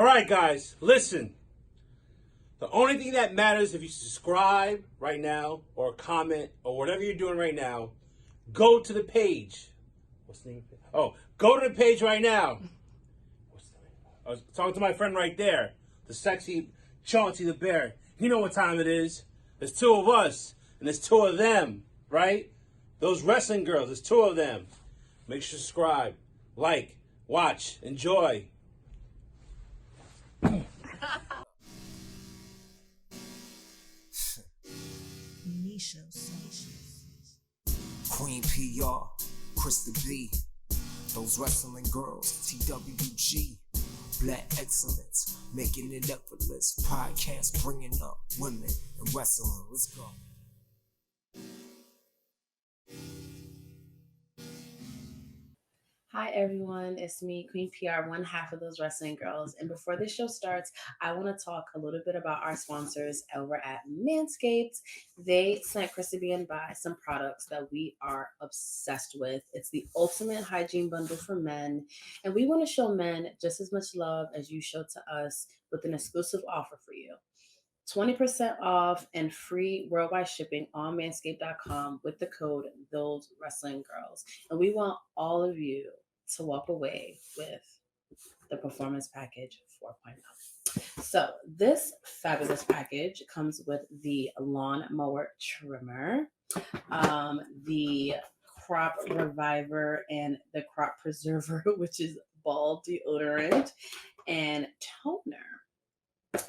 All right, guys, listen. The only thing that matters if you subscribe right now or comment or whatever you're doing right now, go to the page. What's the name? Oh, go to the page right now. What's the name? I was talking to my friend right there, the sexy Chauncey the Bear. You know what time it is. There's two of us, and there's two of them, right? Those wrestling girls, there's two of them. Make sure to subscribe, like, watch, enjoy. Queen PR, Krista B, those wrestling girls, TWG, Black Excellence, making it effortless. Podcast bringing up women and wrestling. Let's go. Hi everyone, it's me, Queen PR, one half of those wrestling girls. And before the show starts, I want to talk a little bit about our sponsors over at Manscaped. They sent Krista B and by some products that we are obsessed with. It's the ultimate hygiene bundle for men. And we want to show men just as much love as you show to us with an exclusive offer for you. 20% off and free worldwide shipping on manscaped.com with the code Those Wrestling Girls. And we want all of you to walk away with the Performance Package 4.0. So this fabulous package comes with the lawn mower trimmer, the crop reviver, and the crop preserver, which is ball deodorant, and toner.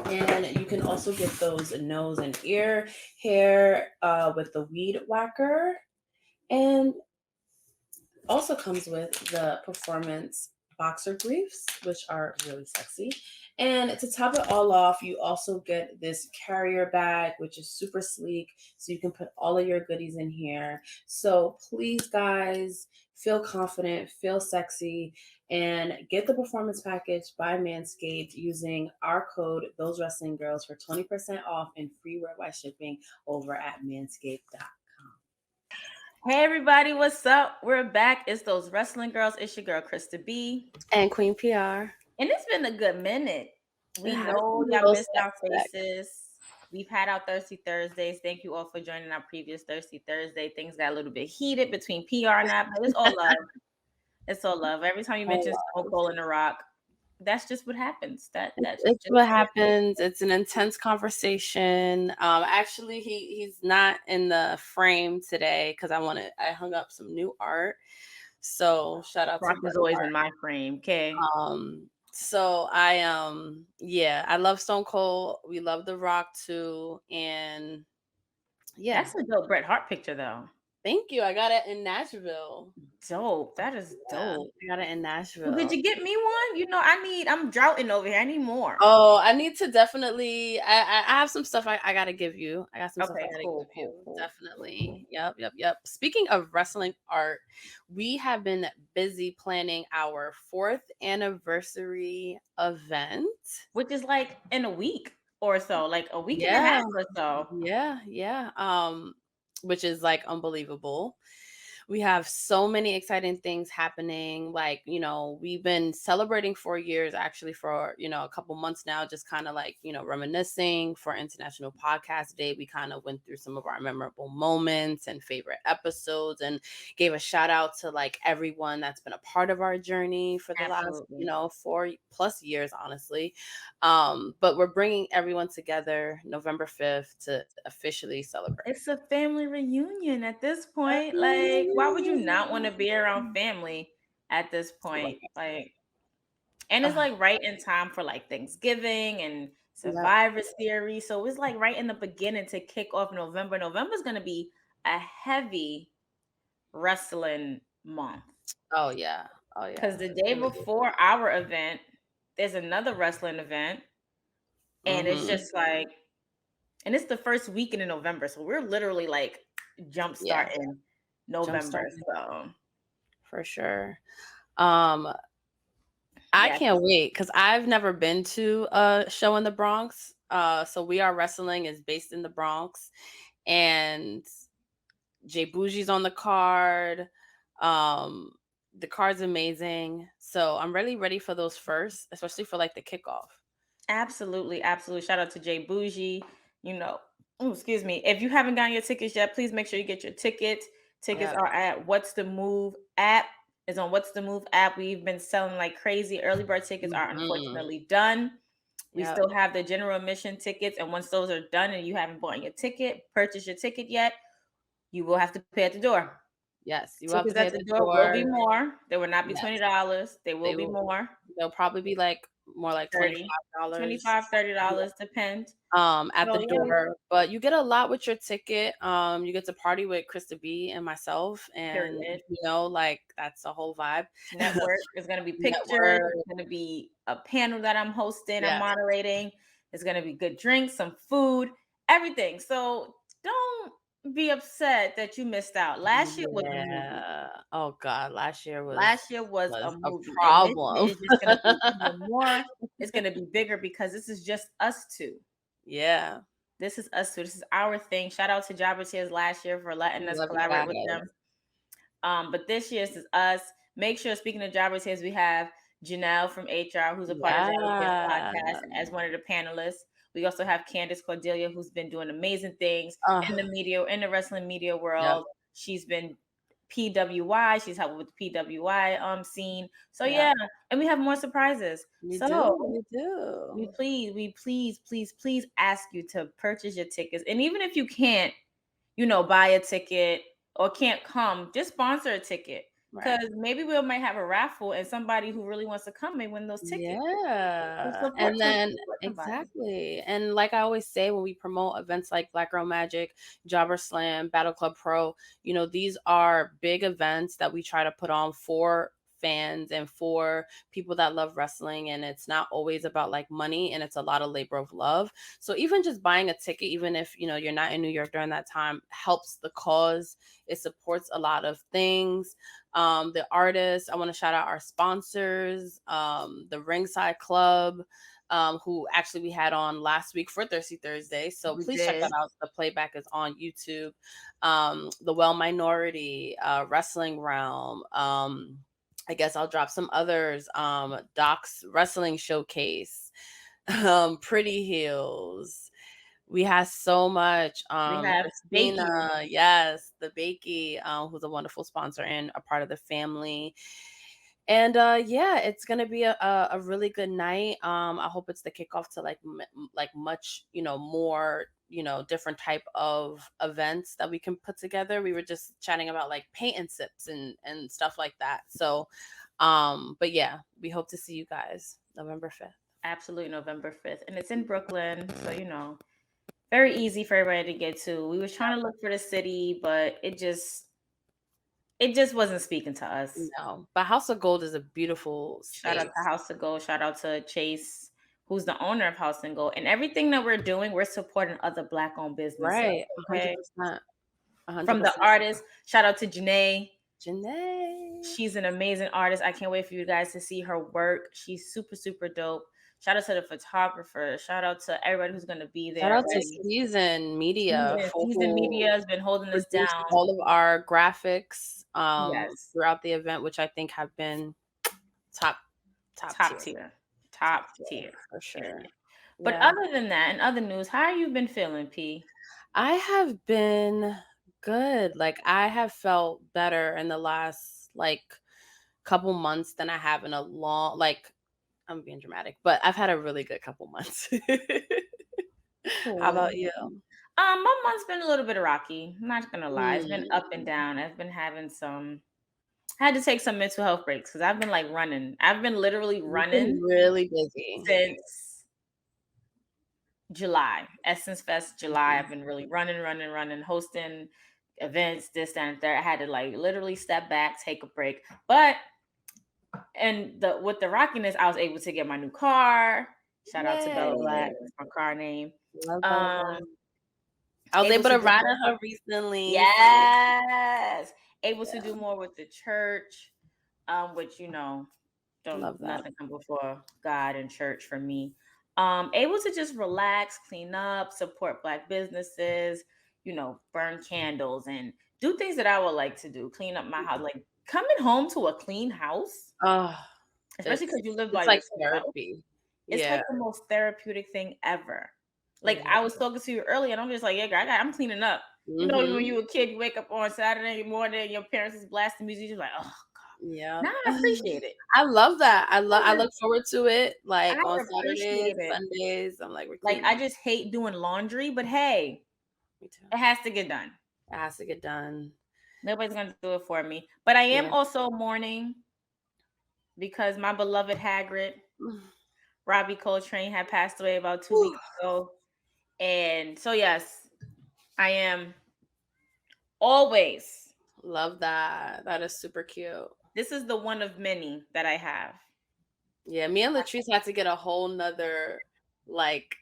And you can also get those nose and ear hair with the weed whacker. And also comes with the performance boxer briefs, which are really sexy. And to top it all off, you also get this carrier bag, which is super sleek. So you can put all of your goodies in here. So please, guys, feel confident, feel sexy, and get the performance package by Manscaped using our code Those Wrestling Girls for 20% off and free worldwide shipping over at manscaped.com. Hey everybody, what's up? We're back. It's Those Wrestling Girls. It's your girl Krista B. And Queen PR. And it's been a good minute. We know y'all missed our faces. We've had our Thirsty Thursdays. Thank you all for joining our previous Thirsty Thursday. Things got a little bit heated between PR and I, but it's all love. It's all love. Every time you mention Stone Cold and The Rock, that's just what happens. That's just what happens. It's an intense conversation. Actually, he's not in the frame today because I hung up some new art. So shout out Rock to is always in my frame. Okay. So I love Stone Cold. We love The Rock too, and yeah, that's a dope Bret Hart picture though. Thank you. I got it in Nashville. Dope. That is dope. I got it in Nashville. Well, did you get me one? You know, I'm droughting over here. I need more. Oh, I need to definitely. I have some stuff I gotta give you. I got some stuff I gotta give you. Definitely. Yep. Speaking of wrestling art, we have been busy planning our 4th anniversary event, which is like in a week or so, like a week and a half or so. Yeah. Which is like unbelievable. We have so many exciting things happening. Like, we've been celebrating 4 years actually for, a couple months now, just kind of like, reminiscing for International Podcast Day. We kind of went through some of our memorable moments and favorite episodes and gave a shout out to like everyone that's been a part of our journey for the last, 4+ years, honestly. But we're bringing everyone together November 5th to officially celebrate. It's a family reunion at this point. Like, why would you not want to be around family at this point? Like, and it's like right in time for like Thanksgiving and Survivor Series. So it's like right in the beginning to kick off November. November's going to be a heavy wrestling month. Oh yeah. Because the day before our event, there's another wrestling event. And it's just like, and it's the first weekend in November. So we're literally like jump starting November. So for sure. I can't wait because I've never been to a show in the Bronx. So We Are Wrestling is based in the Bronx, and Jay Bougie's on the card. The card's amazing. So I'm really ready for those first, especially for like the kickoff. Absolutely, absolutely. Shout out to Jay Bougie. You know, oh, excuse me. If you haven't gotten your tickets yet, please make sure you get your tickets. Tickets Yeah. are at What's the Move app. Is on What's the Move app. We've been selling like crazy. Early bird tickets are Mhm. unfortunately done. We Yep. still have the general admission tickets, and once those are done and you haven't bought your ticket, purchase your ticket yet, you will have to pay at the door. Yes, you will have to Tickets pay at at the the door will be door. more. They will not be Yes, $20. They will they be will. more. They'll probably be like more like 30, $25. 25, $30, depend. At the So yeah, door. But you get a lot with your ticket. You get to party with Krista B and myself, and period. like that's a whole vibe. Network is going to be pictures. Network. It's going to be a panel that I'm hosting, I'm Yes. moderating. It's going to be good drinks, some food, everything. So don't be upset that you missed out. Last year was a movie. Yeah. Oh God, last year Last year was a was a movie. And this year problem. is just going to be even more. It's going to be bigger because this is just us two. Yeah. This is us two. This is our thing. Shout out to Jabba Tears last year for letting us Love you collaborate with guys. them. But this year is us. Make sure, speaking of Jabba Tears, we have Janelle from HR, who's a part of Jabba Tears Yeah. podcast, as one of the panelists. We also have Candace Cordelia, who's been doing amazing things in the media, in the wrestling media Yep. world. She's been PWI. She's helped with the PWI scene. So Yep. yeah, and we have more surprises. We So do. we please ask you to purchase your tickets. And even if you can't, buy a ticket or can't come, just sponsor a ticket. Right. Because maybe we might have a raffle and somebody who really wants to come may win those tickets. Yeah. Support And then somebody. exactly. And like I always say, when we promote events like Black Girl Magic, Jobber Slam, Battle Club Pro, these are big events that we try to put on for fans and for people that love wrestling, and it's not always about like money, and it's a lot of labor of love. So even just buying a ticket, even if you're not in New York during that time, helps the cause. It supports a lot of things. The artists, I want to shout out our sponsors, the Ringside Club, who actually we had on last week for Thirsty Thursday. So We please check did. that out. The playback is on YouTube. The Well Minority, Wrestling Realm. I guess I'll drop some others. Doc's Wrestling Showcase, Pretty Heels. We have so much. We have Bakey. Christina, yes, the Bakey, who's a wonderful sponsor and a part of the family. And yeah, it's gonna be a really good night. I hope it's the kickoff to like much more different type of events that we can put together. We were just chatting about like paint and sips and stuff like that. So, but yeah, we hope to see you guys November 5th. Absolutely, November 5th. And it's in Brooklyn. So, very easy for everybody to get to. We was trying to look for the city, but it just wasn't speaking to us. No, but House of Gold is a beautiful Shout out space. to House of Gold. Shout out to Chase, who's the owner of House and Gold. And everything that we're doing, we're supporting other Black-owned businesses. Right, Okay. 100%. From the artists, shout out to Janae. Janae. She's an amazing artist. I can't wait for you guys to see her work. She's super, super dope. Shout out to the photographer. Shout out to everybody who's going to be there. Shout out to Season Media. Season Media has been holding us down. All of our graphics Yes. throughout the event, which I think have been top tier. Top tier. For sure. But other than that, in other news, how have you been feeling, P? I have been good. Like I have felt better in the last like couple months than I have in a long, like I'm being dramatic, but I've had a really good couple months. Cool. How about you? My month's been a little bit rocky. I'm not gonna lie. It's been up and down. I've been having I had to take some mental health breaks because I've been like running. I've been literally running really busy since July. Essence Fest July. I've been really running, hosting events, this, that, and third. I had to like literally step back, take a break. But with the rockiness, I was able to get my new car. Shout out to Bella Black, that's my car name. I was able to ride on her recently. Yes. Able to do more with the church, which don't nothing come before God and church for me. Able to just relax, clean up, support Black businesses, burn candles and do things that I would like to do. Clean up my house, like coming home to a clean house. Oh, Especially because you live by like yourself. therapy. It's Yeah. like the most therapeutic thing ever. Like Yeah. I was talking to you earlier, and I'm just like, yeah, girl, I'm cleaning up. You know, when you were a kid, you wake up on Saturday morning, and your parents is blasting music. You're like, oh Yeah. God. Now I appreciate it. I love that. I look forward to it. I Like on Saturdays, appreciate it. Sundays. I'm like, we're Like cleaning. I just hate doing laundry, but hey, Me too. it has to get done. It has to get done. Nobody's gonna do it for me. But I am Yeah. also mourning because my beloved Hagrid, Robbie Coltrane, had passed away about 2 weeks ago. And so yes, I am always. Love that. That is super cute. This is the one of many that I have. Yeah, me and Latrice had to get a whole nother like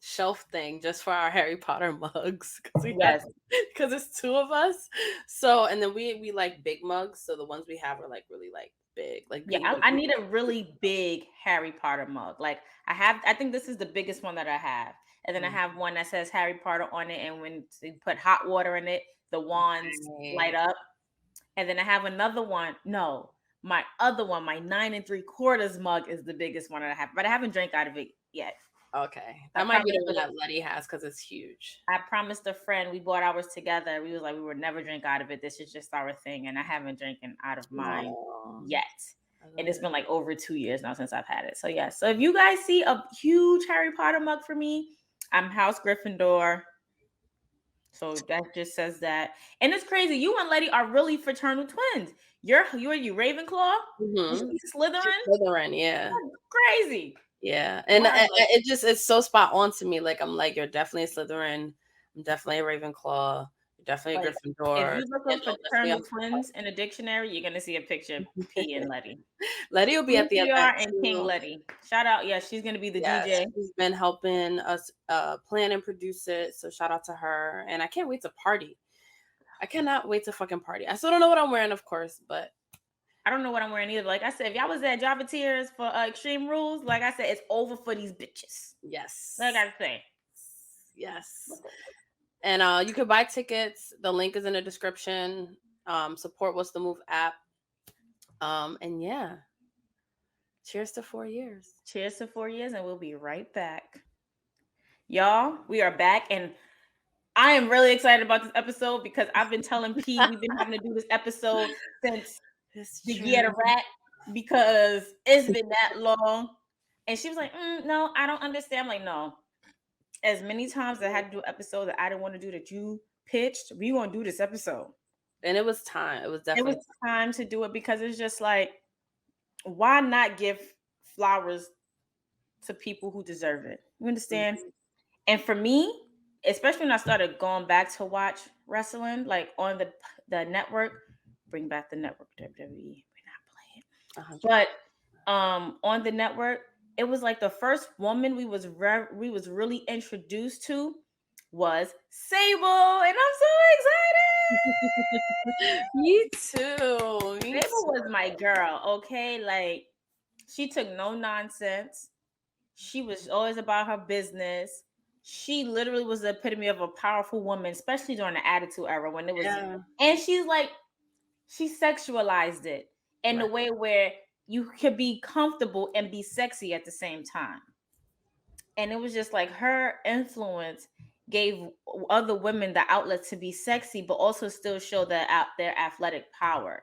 shelf thing just for our Harry Potter mugs because it's two of us. So and then we like big mugs, so the ones we have are like really like big. Like I need a really big Harry Potter mug. Like I think this is the biggest one that I have. And then I have one that says Harry Potter on it, and when you put hot water in it, the wands light up. And then I have another one. No, my other one, my 9 3/4 mug is the biggest one that I have, but I haven't drank out of it yet. Okay, that might be the one that Letty has because it's huge. I promised a friend, we bought ours together. We was like, we would never drink out of it. This is just our thing, and I haven't drinking out of mine yet. And it's been like over 2 years now since I've had it. So yeah. So if you guys see a huge Harry Potter mug for me, I'm House Gryffindor. So that just says that. And it's crazy. You and Letty are really fraternal twins. You're you Ravenclaw? Slytherin, yeah. Crazy. Yeah. And it's so spot on to me. Like I'm like, you're definitely a Slytherin. I'm definitely a Ravenclaw. Definitely a Gryffindor. If you look up fraternal twins in a dictionary, you're gonna see a picture of P and Letty. Letty will be at the event and King Letty. Shout out, she's gonna be the DJ. She's been helping us plan and produce it. So shout out to her. And I can't wait to party. I cannot wait to fucking party. I still don't know what I'm wearing, of course, but I don't know what I'm wearing either. Like I said, if y'all was at Java Tears for Extreme Rules, like I said, it's over for these bitches. Yes. Like I say. Yes. And you can buy tickets. The link is in the description. Support What's the Move app. And yeah. Cheers to 4 years. Cheers to 4 years, and we'll be right back. Y'all, we are back, and I am really excited about this episode because I've been telling P we've been having to do this episode since the year of the rat because it's been that long. And she was like, no, I don't understand. I'm like, no. As many times I had to do an episode that I didn't want to do that you pitched, we want to do this episode. And it was time. It was definitely time to do it because it's just like, why not give flowers to people who deserve it? You understand? Mm-hmm. And for me, especially when I started going back to watch wrestling, like on the network, bring back the network, WWE. We're not playing. But on the network, it was like the first woman we was really introduced to was Sable, and I'm so excited. Me too. Sable was my girl. Okay, like she took no nonsense. She was always about her business. She literally was the epitome of a powerful woman, especially during the Attitude Era when it was. Yeah. And she's like, she sexualized it in a way where you could be comfortable and be sexy at the same time. And it was just like her influence gave other women the outlet to be sexy, but also still show their athletic power,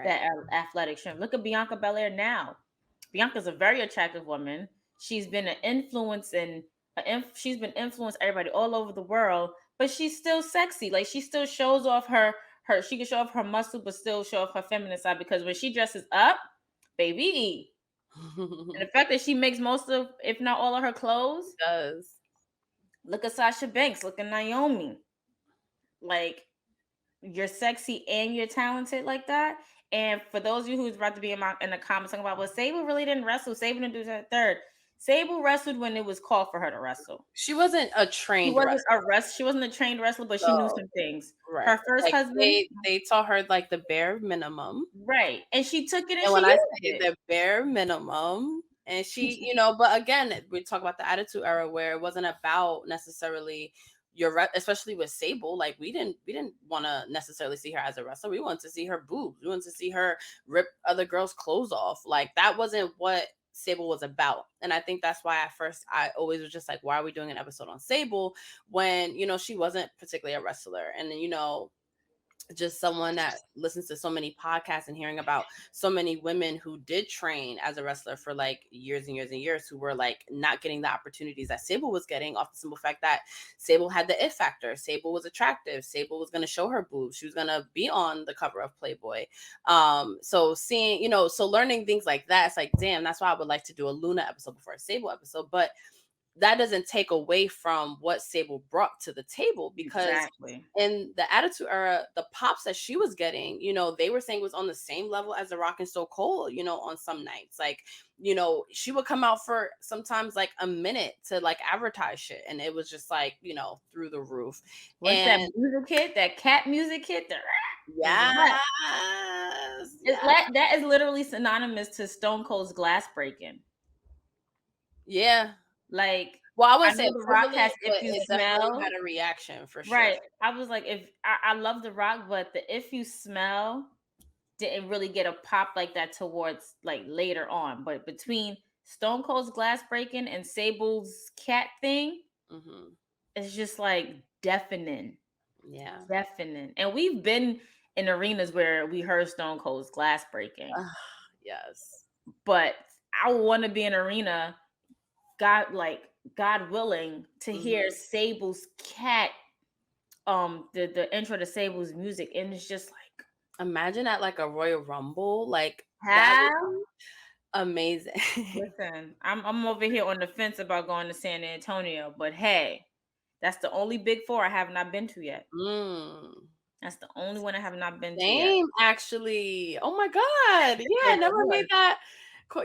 that athletic strength. Look at Bianca Belair now. Bianca's a very attractive woman. She's been an influence she's been influenced everybody all over the world, but she's still sexy. Like she still shows off her she can show off her muscle, but still show off her feminine side because when she dresses up, baby. And the fact that she makes most of, if not all of her clothes. Does. Look at Sasha Banks. Look at Naomi. Like, you're sexy and you're talented like that. And for those of you who's about to be in the comments talking about, well, Sable really didn't wrestle. Sable didn't do that third. Sable wrestled when it was called for her to wrestle. She wasn't a trained wrestler. She wasn't a trained wrestler, but she knew some things. Right. Her first husband. They taught her like the bare minimum. Right. And she took it and when I say the bare minimum, and she, but again, we talk about the Attitude Era where it wasn't about necessarily especially with Sable, like we didn't want to necessarily see her as a wrestler. We wanted to see her boobs. We wanted to see her rip other girls' clothes off. Like that wasn't what Sable was about. And I think that's why at first I always was just like, why are we doing an episode on Sable when, she wasn't particularly a wrestler? And then, just someone that listens to so many podcasts and hearing about so many women who did train as a wrestler for like years and years and years, who were like not getting the opportunities that Sable was getting, off the simple fact that Sable had the it factor. Sable was attractive. Sable was going to show her boobs. She was going to be on the cover of Playboy. So seeing, so learning things like that, it's like, damn, that's why I would like to do a Luna episode before a Sable episode. But that doesn't take away from what Sable brought to the table, because in the Attitude Era, the pops that she was getting, they were saying was on the same level as The Rock and So Cold, on some nights. Like, she would come out for sometimes like a minute to like advertise shit, and it was just like, through the roof. What's that music hit? That cat music hit? Yes. That is literally synonymous to Stone Cold's glass breaking. Yeah. Like, well, I wouldn't say The Rock has If You Smell had a reaction for sure. Right. I was like, if I love The Rock, but the If You Smell didn't really get a pop like that towards like later on. But between Stone Cold's glass breaking and Sable's cat thing, it's just like deafening. Yeah. Deafening. And we've been in arenas where we heard Stone Cold's glass breaking. Yes. But I want to be in an arena, God willing, to hear Sable's cat, the intro to Sable's music, and it's just like, imagine at like a Royal Rumble, like how amazing. Listen, I'm over here on the fence about going to San Antonio, but hey, that's the only Big Four I have not been to yet. That's the only one I have not been to yet. Same, actually. Oh my God. Yeah, I never made that.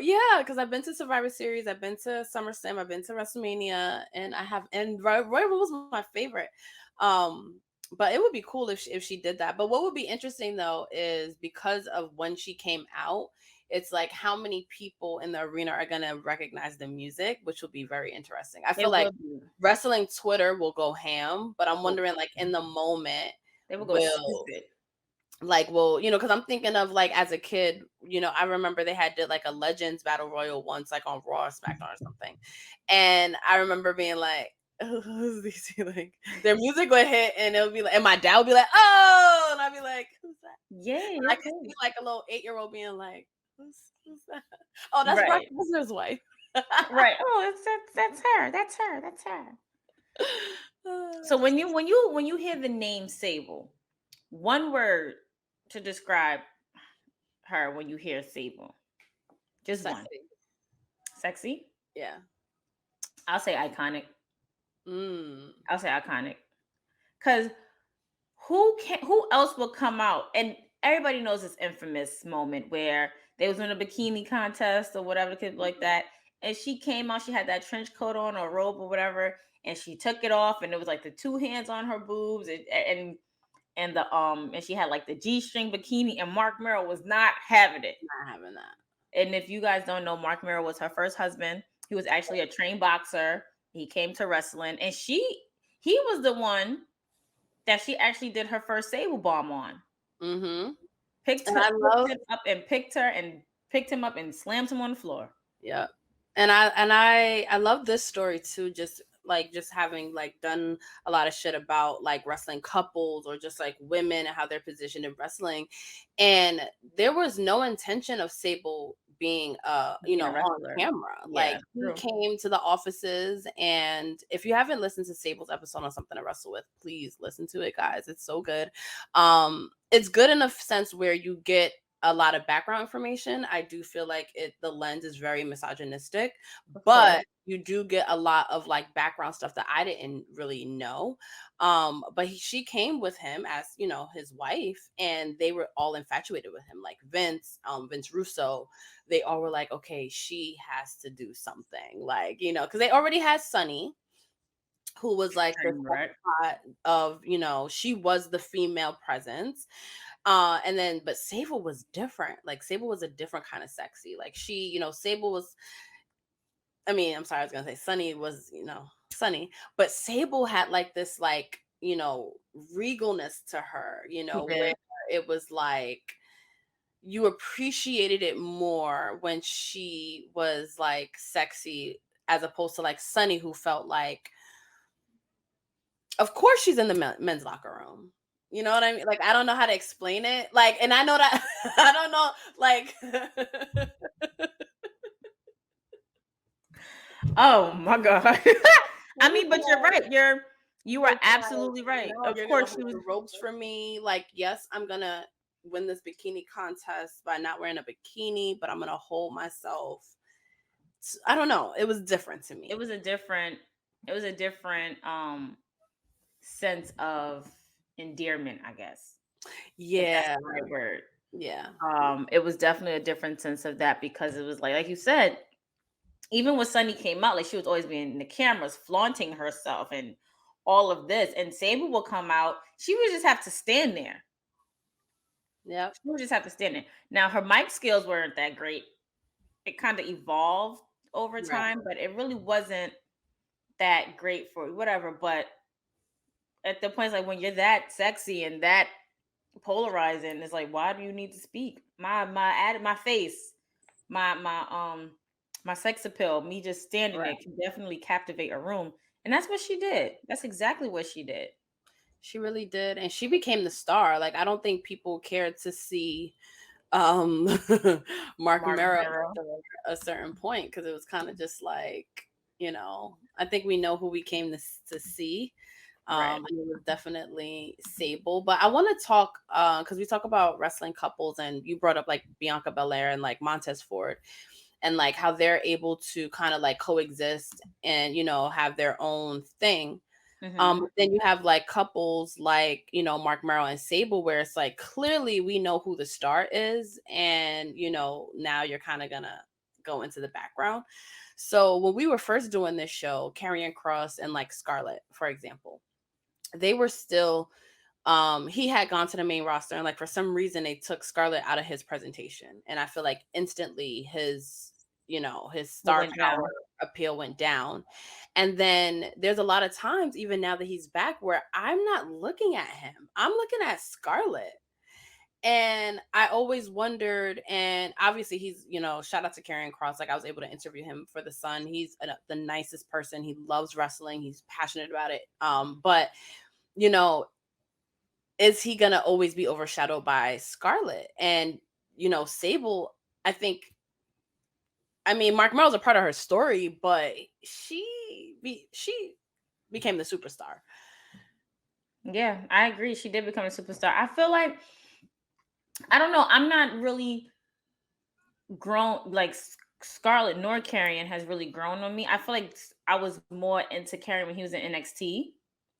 Yeah, because I've been to Survivor Series, I've been to SummerSlam, I've been to WrestleMania, and Royal Rumble was my favorite. But it would be cool if she did that. But what would be interesting though is, because of when she came out, it's like how many people in the arena are gonna recognize the music, which will be very interesting. I feel like wrestling Twitter will go ham, but I'm wondering, like, in the moment, they will go stupid. Like, well, because I'm thinking of like as a kid, I remember they did like a Legends Battle Royal once, like on Raw or SmackDown or something, and I remember being like, who's these? Like, their music would hit, and it would be like, and my dad would be like, oh, and I'd be like, who's that? Yeah, I could see like a little 8-year-old being like, who's that? Oh, that's Brock Lesnar's wife. Right. Oh, that's her. That's her. That's her. So when you hear the name Sable, one word to describe her when you hear Sable. Just Sexy. one. Sexy? Yeah. I'll say iconic. I'll say iconic. Because who else will come out? And everybody knows this infamous moment where they was in a bikini contest or whatever the kid like that. And she came out, she had that trench coat on or robe or whatever, and she took it off, and it was like the two hands on her boobs, and she had like the G-string bikini, and Mark Merrill was not having it. Not having that. And if you guys don't know, Mark Merrill was her first husband. He was actually a trained boxer. He came to wrestling, and he was the one that she actually did her first Sable bomb on. Picked him up and slammed him on the floor. Yeah. And I love this story too, just having like done a lot of shit about like wrestling couples or just like women and how they're positioned in wrestling. And there was no intention of Sable being on camera. Like, he came to the offices, and if you haven't listened to Sable's episode on Something to Wrestle With, please listen to it, guys. It's so good. It's good in a sense where you get a lot of background information. I do feel like the lens is very misogynistic, but you do get a lot of like background stuff that I didn't really know. But she came with him as, his wife, and they were all infatuated with him. Like Vince Russo, they all were like, okay, she has to do something, like, because they already had Sunny, who was like the spot of, she was the female presence. But Sable was different. Like, Sable was a different kind of sexy. Like, she, Sable was, I'm sorry, I was gonna say Sunny was, Sunny, but Sable had like this, like, regalness to her, where it was like, you appreciated it more when she was like sexy, as opposed to like Sunny, who felt like, of course she's in the men's locker room. You know what I mean? Like, I don't know how to explain it. Like, and I know that I don't know, like Oh my god. I mean, but you're right. You are it's absolutely like, right. no, Of you're gonna course, she hold was. the ropes for me. Like, yes, I'm gonna win this bikini contest by not wearing a bikini, but I'm gonna hold myself. I don't know. It was different to It me. was a different. It was a different sense of endearment, I guess, if that's Yeah, the right word. yeah, It was definitely a different sense of that because it was like you said, even when Sunny came out, like she was always being in the cameras, flaunting herself and all of this. And Sable will come out, she would just have to stand there. yep, She would just have to stand there. Now her mic skills weren't that great. It kind of evolved over right. time, but it really wasn't that great for whatever. But at the point, it's like when you're that sexy and that polarizing, it's like, why do you need to speak? My face, my my sex appeal, me just standing Right. there can definitely captivate a room. And that's what she did. That's exactly what she did. She really did, and she became the star. Like, I don't think people cared to see Mark Mark Mero Mero. after a certain point, because it was kind of just like, I think we know who we came to see. Right. And it was definitely Sable. But I want to talk, because we talk about wrestling couples, and you brought up like Bianca Belair and like Montez Ford, and like how they're able to kind of like coexist and have their own thing. Mm-hmm. But then you have like couples like Mark Merrill and Sable, where it's like clearly we know who the star is, and now you're kind of gonna go into the background. So when we were first doing this show, Karrion Kross and like Scarlett, for example, they were still he had gone to the main roster, and like for some reason they took Scarlett out of his presentation, and I feel like instantly his It star went power down. appeal went down. And then there's a lot of times, even now that he's back, where I'm not looking at him, I'm looking at Scarlett. And I always wondered, and obviously he's, shout out to Karrion Kross. Like, I was able to interview him for The Sun. He's the nicest person. He loves wrestling. He's passionate about it. But you know, is he gonna always be overshadowed by Scarlett? And Sable, I think. I mean, Mark Merrill's a part of her story, but she became the superstar. Yeah, I agree. She did become a superstar. I feel like I don't know. I'm not really grown like Scarlett nor Carrion has really grown on me. I feel like I was more into Carrion when he was in NXT,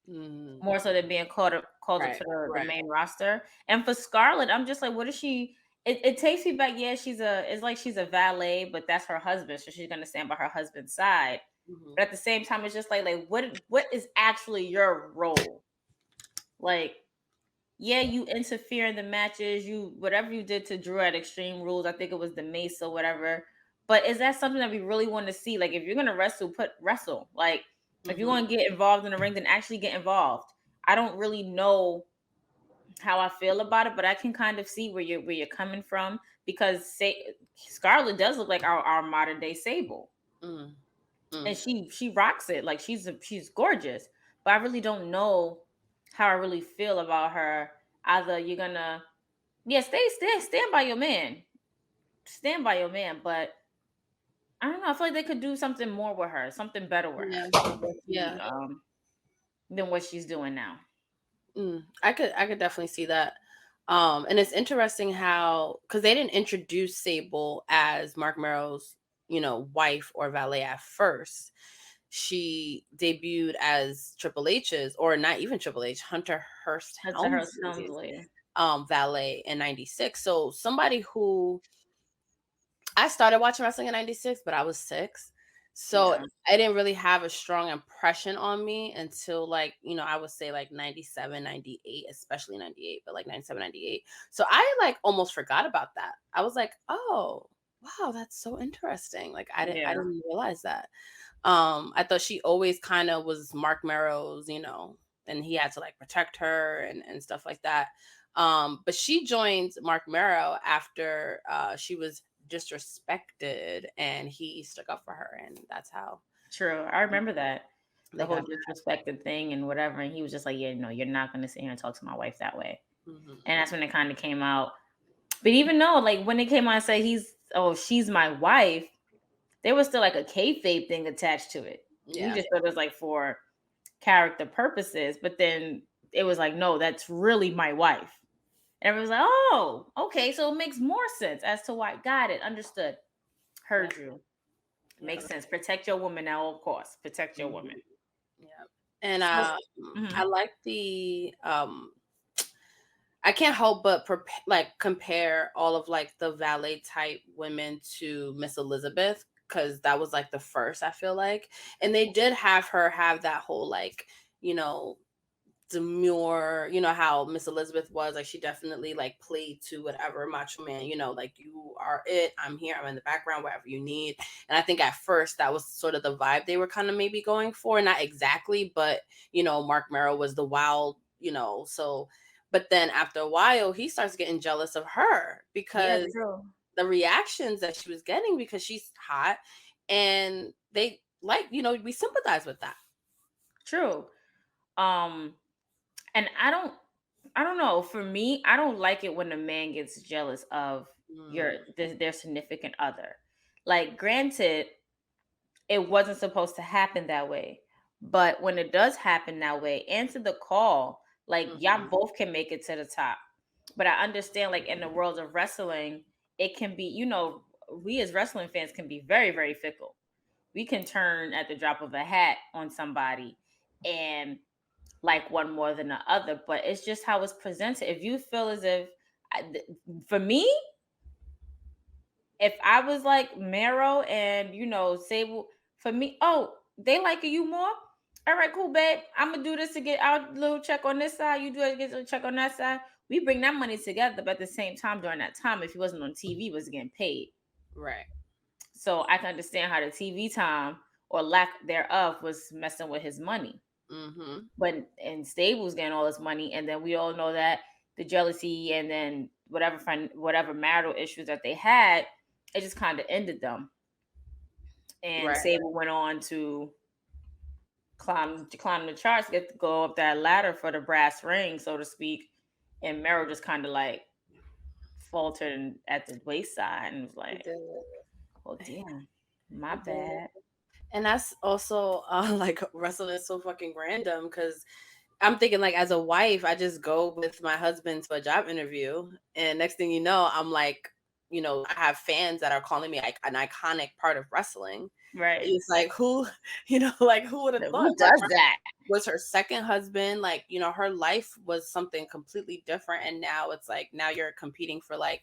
Mm, more so than being called up right, to the right. main roster. And for Scarlett, I'm just like, what is she? It takes me back. Yeah, it's like she's a valet, but that's her husband, so she's gonna stand by her husband's side. Mhm. But at the same time, it's just like what is actually your role? Like, yeah, you interfere in the matches, you whatever you did to Drew at Extreme Rules, I think it was the Mace or whatever. But is that something that we really want to see? Like, if you're gonna wrestle, wrestle. Like, if you Mhm. want to get involved in the ring, then actually get involved. I don't really know how I feel about it, but I can kind of see where you're coming from because Scarlett does look like our modern day Sable, Mm, mm. and she rocks it. Like she's gorgeous, but I really don't know how I really feel about her. Either you're gonna stand by your man, stand by your man, but I don't know. I feel like they could do something more with her, something better with Yeah, her yeah. than what she's doing now. I could definitely see that. And it's interesting how, because they didn't introduce Sable as Mark Merrill's, wife or valet at first. She debuted as Triple H's, or not even Triple H, Hunter Hearst That's to her Helmsley's later. valet in '96. So somebody who I started watching wrestling in '96, but I was 6. So Yeah. I didn't really have a strong impression on me until like, I would say like '97, '98, especially '98, but like '97, '98. So I like almost forgot about that. I was like, oh, wow, that's so interesting. Like I Yeah. didn't realize that. I thought she always kind of was Mark Merrow's, and he had to like protect her and stuff like that. But she joined Mark Marrow after she was disrespected, and he stuck up for her, and that's how True. I remember that. The they whole got. disrespected thing and whatever. And he was just like, yeah, no, you're not going to sit here and talk to my wife that way. Mhm. And that's when it kind of came out. But even though, like, when it came out and say she's my wife, there was still like a kayfabe thing attached to it. We Yeah. just thought it was like for character purposes. But then it was like, no, that's really my wife. And everyone's like, oh, okay. So it makes more sense as to why. Got it. Understood. Heard you. Yeah. Makes sense. Protect your woman at all costs. Protect your Mhm. woman. Yeah. And So, I like the I can't help but compare all of like the valet type women to Miss Elizabeth, because that was like the first, I feel like, and they did have her have that whole like, you know, demure, you know how Miss Elizabeth was, like she definitely like played to whatever macho man, you know, like you are it, I'm here, I'm in the background, whatever you need. And I think at first that was sort of the vibe they were kind of maybe going for, not exactly, but you know, Mark Merrill was the wild, you know, so but then after a while he starts getting jealous of her yeah, because true. the reactions that she was getting because she's hot, and they like, you know, we sympathize with that. True. Um, and I don't know. For me, I don't like it when a man gets jealous of their significant other. Like, granted, it wasn't supposed to happen that way, but when it does happen that way, answer the call. Like, y'all Mhm. both can make it to the top. But I understand, like, in the world of wrestling, it can be, we as wrestling fans can be very, very fickle. We can turn at the drop of a hat on somebody and like one more than the other, but it's just how it's presented. If you feel as if, for me, if I was like Marrow and Sable, for me, oh, they like you more. All right, cool, babe. I'm gonna do this to get our little check on this side. You do it to get a check on that side. We bring that money together, but at the same time, during that time, if he wasn't on TV, he was getting paid. Right. So I can understand how the TV time or lack thereof was messing with his money. Mm-hmm. But and Stable's getting all this money, and then we all know that the jealousy and then whatever marital issues that they had, it just kind of ended them. And Right. Sable went on to climb the charts, get to go up that ladder for the brass ring, so to speak. And Meryl just kind of like faltered at the wayside and was He like, did. "Well, damn, my He did. bad." And that's also like wrestling is so fucking random because I'm thinking like as a wife, I just go with my husband to a job interview, and next thing you know, I'm like, you know, I have fans that are calling me like an iconic part of wrestling. Right? It's like who, you know, like who would have thought? Who Like does that? was her second husband, like, you know, her life was something completely different, and now it's like now you're competing for like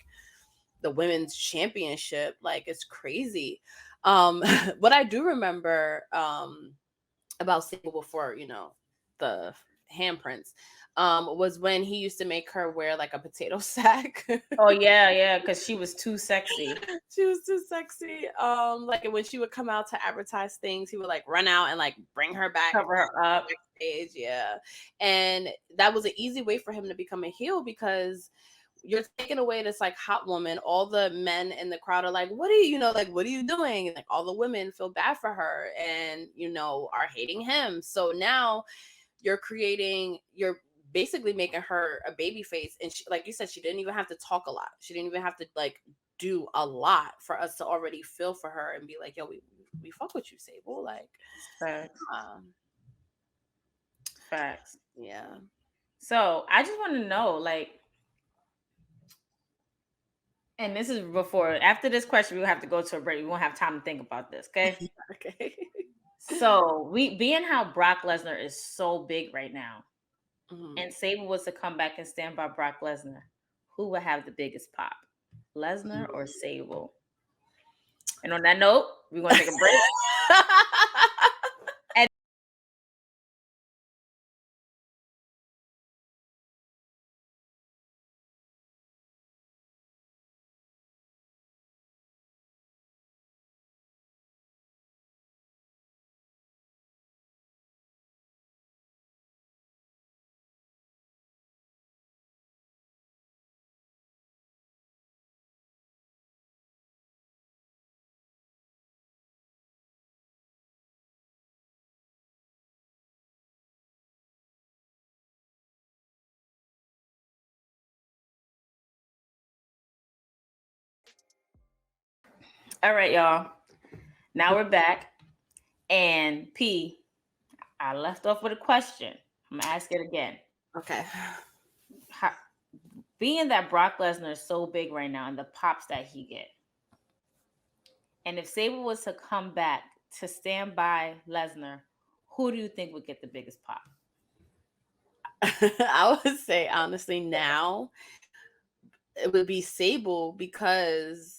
the women's championship. Like it's crazy. What I do remember about Sable before, you know, the handprints, was when he used to make her wear like a potato sack. Oh yeah, because she was too sexy. She was too sexy. Like when she would come out to advertise things, he would like run out and like bring her back Cover her up. backstage. Yeah. And that was an easy way for him to become a heel because you're taking away this like hot woman. All the men in the crowd are like, what are you know, like, what are you doing? And like all the women feel bad for her and, you know, are hating him. So now you're basically making her a baby face. And she, like you said, she didn't even have to talk a lot. She didn't even have to like do a lot for us to already feel for her and be like, yo, we fuck with you, Sable. Like, Facts. um, Facts. yeah. So I just want to know, like, and this is before, after this question, we'll have to go to a break. We won't have time to think about this, okay? Okay. So we being how Brock Lesnar is so big right now, Mhm. and Sable was to come back and stand by Brock Lesnar, who would have the biggest pop, Lesnar or Sable? And on that note, we're gonna take a break. All right, y'all. Now we're back. And P, I left off with a question. I'm going to ask it again. Okay. How, being that Brock Lesnar is so big right now and the pops that he get, and if Sable was to come back to stand by Lesnar, who do you think would get the biggest pop? I would say honestly now it would be Sable because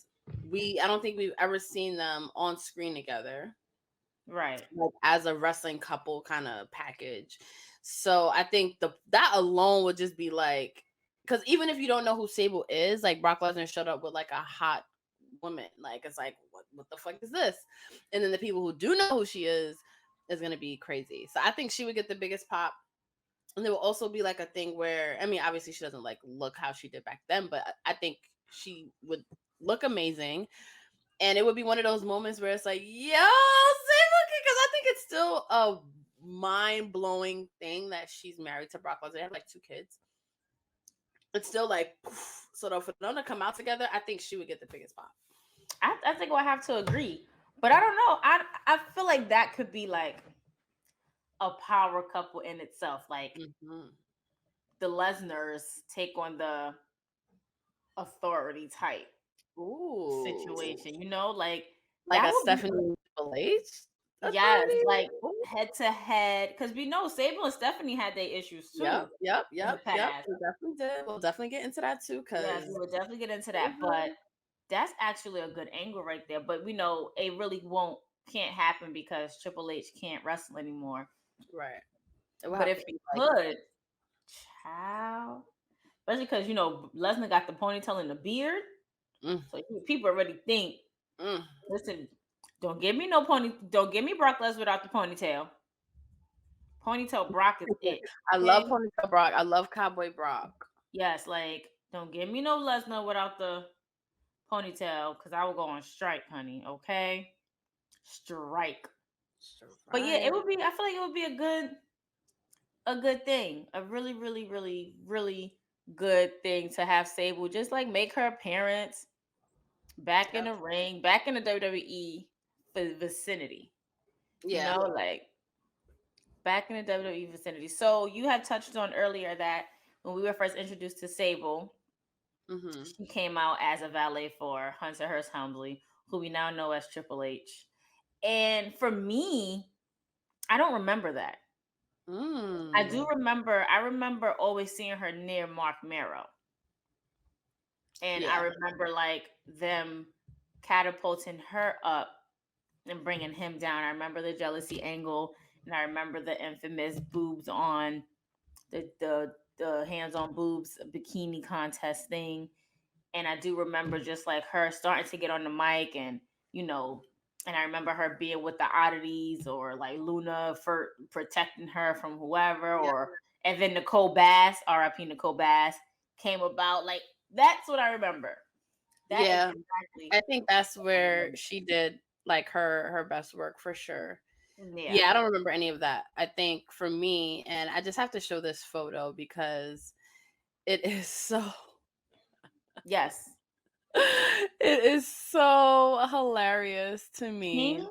I don't think we've ever seen them on screen together. Right. Like as a wrestling couple kind of package. So I think that alone would just be like, because even if you don't know who Sable is, like Brock Lesnar showed up with like a hot woman. Like it's like, what the fuck is this? And then the people who do know who she is gonna be crazy. So I think she would get the biggest pop. And there will also be like a thing where, I mean, obviously she doesn't like look how she did back then, but I think she would look amazing. And it would be one of those moments where it's like, yo, Sable, because I think it's still a mind-blowing thing that she's married to Brock Lesnar. They have like 2 kids. It's still like, poof. So for them to come out together, I think she would get the biggest pop. I think we'll have to agree. But I don't know. I feel like that could be like a power couple in itself. Like the Lesnars take on the authority type situation, you know, like a Stephanie Triple H. Yes, like head to head, because we know Sable and Stephanie had their issues too. Yep. We definitely did. We'll definitely get into that too. Yes, we'll definitely get into that. But that's actually a good angle right there. But we know it really can't happen because Triple H can't wrestle anymore. Right. But if he could, child, especially because you know Lesnar got the ponytail and the beard, so people already think. Listen, don't give me Brock Lesnar without the ponytail. Ponytail Brock is it. I love ponytail Brock. I love Cowboy Brock. Yes, like don't give me no Lesnar without the ponytail because I will go on strike, honey. Okay, strike. But yeah, it would be. I feel like it would be a good thing, a really, really, really, really good thing to have Sable just like make her appearance back in the ring, back in the WWE vicinity. Yeah. You know, like back in the WWE vicinity. So you had touched on earlier that when we were first introduced to Sable, she came out as a valet for Hunter Hearst Helmsley, who we now know as Triple H. And for me, I don't remember that. I remember always seeing her near Mark Marrow. And I remember like them catapulting her up and bringing him down. I remember the jealousy angle, and I remember the infamous boobs on the hands on boobs bikini contest thing. And I do remember just like her starting to get on the mic, and you know, and I remember her being with the oddities or like Luna for protecting her from whoever, and then Nicole Bass, R.I.P. Nicole Bass, came about. Like that's what I remember. Exactly. I think that's where she did like her best work for sure. Yeah, I don't remember any of that. I think for me, and I just have to show this photo because it is so. Yes. It is so hilarious to me.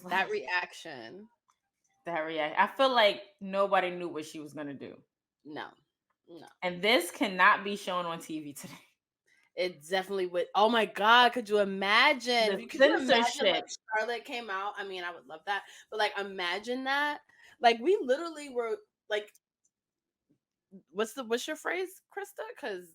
That reaction. I feel like nobody knew what she was going to do. No. And this cannot be shown on TV today. It definitely would. Oh my God, could you imagine? Could you imagine like Charlotte came out? I mean, I would love that. But like imagine that. Like we literally were like, what's your phrase, Krista? Because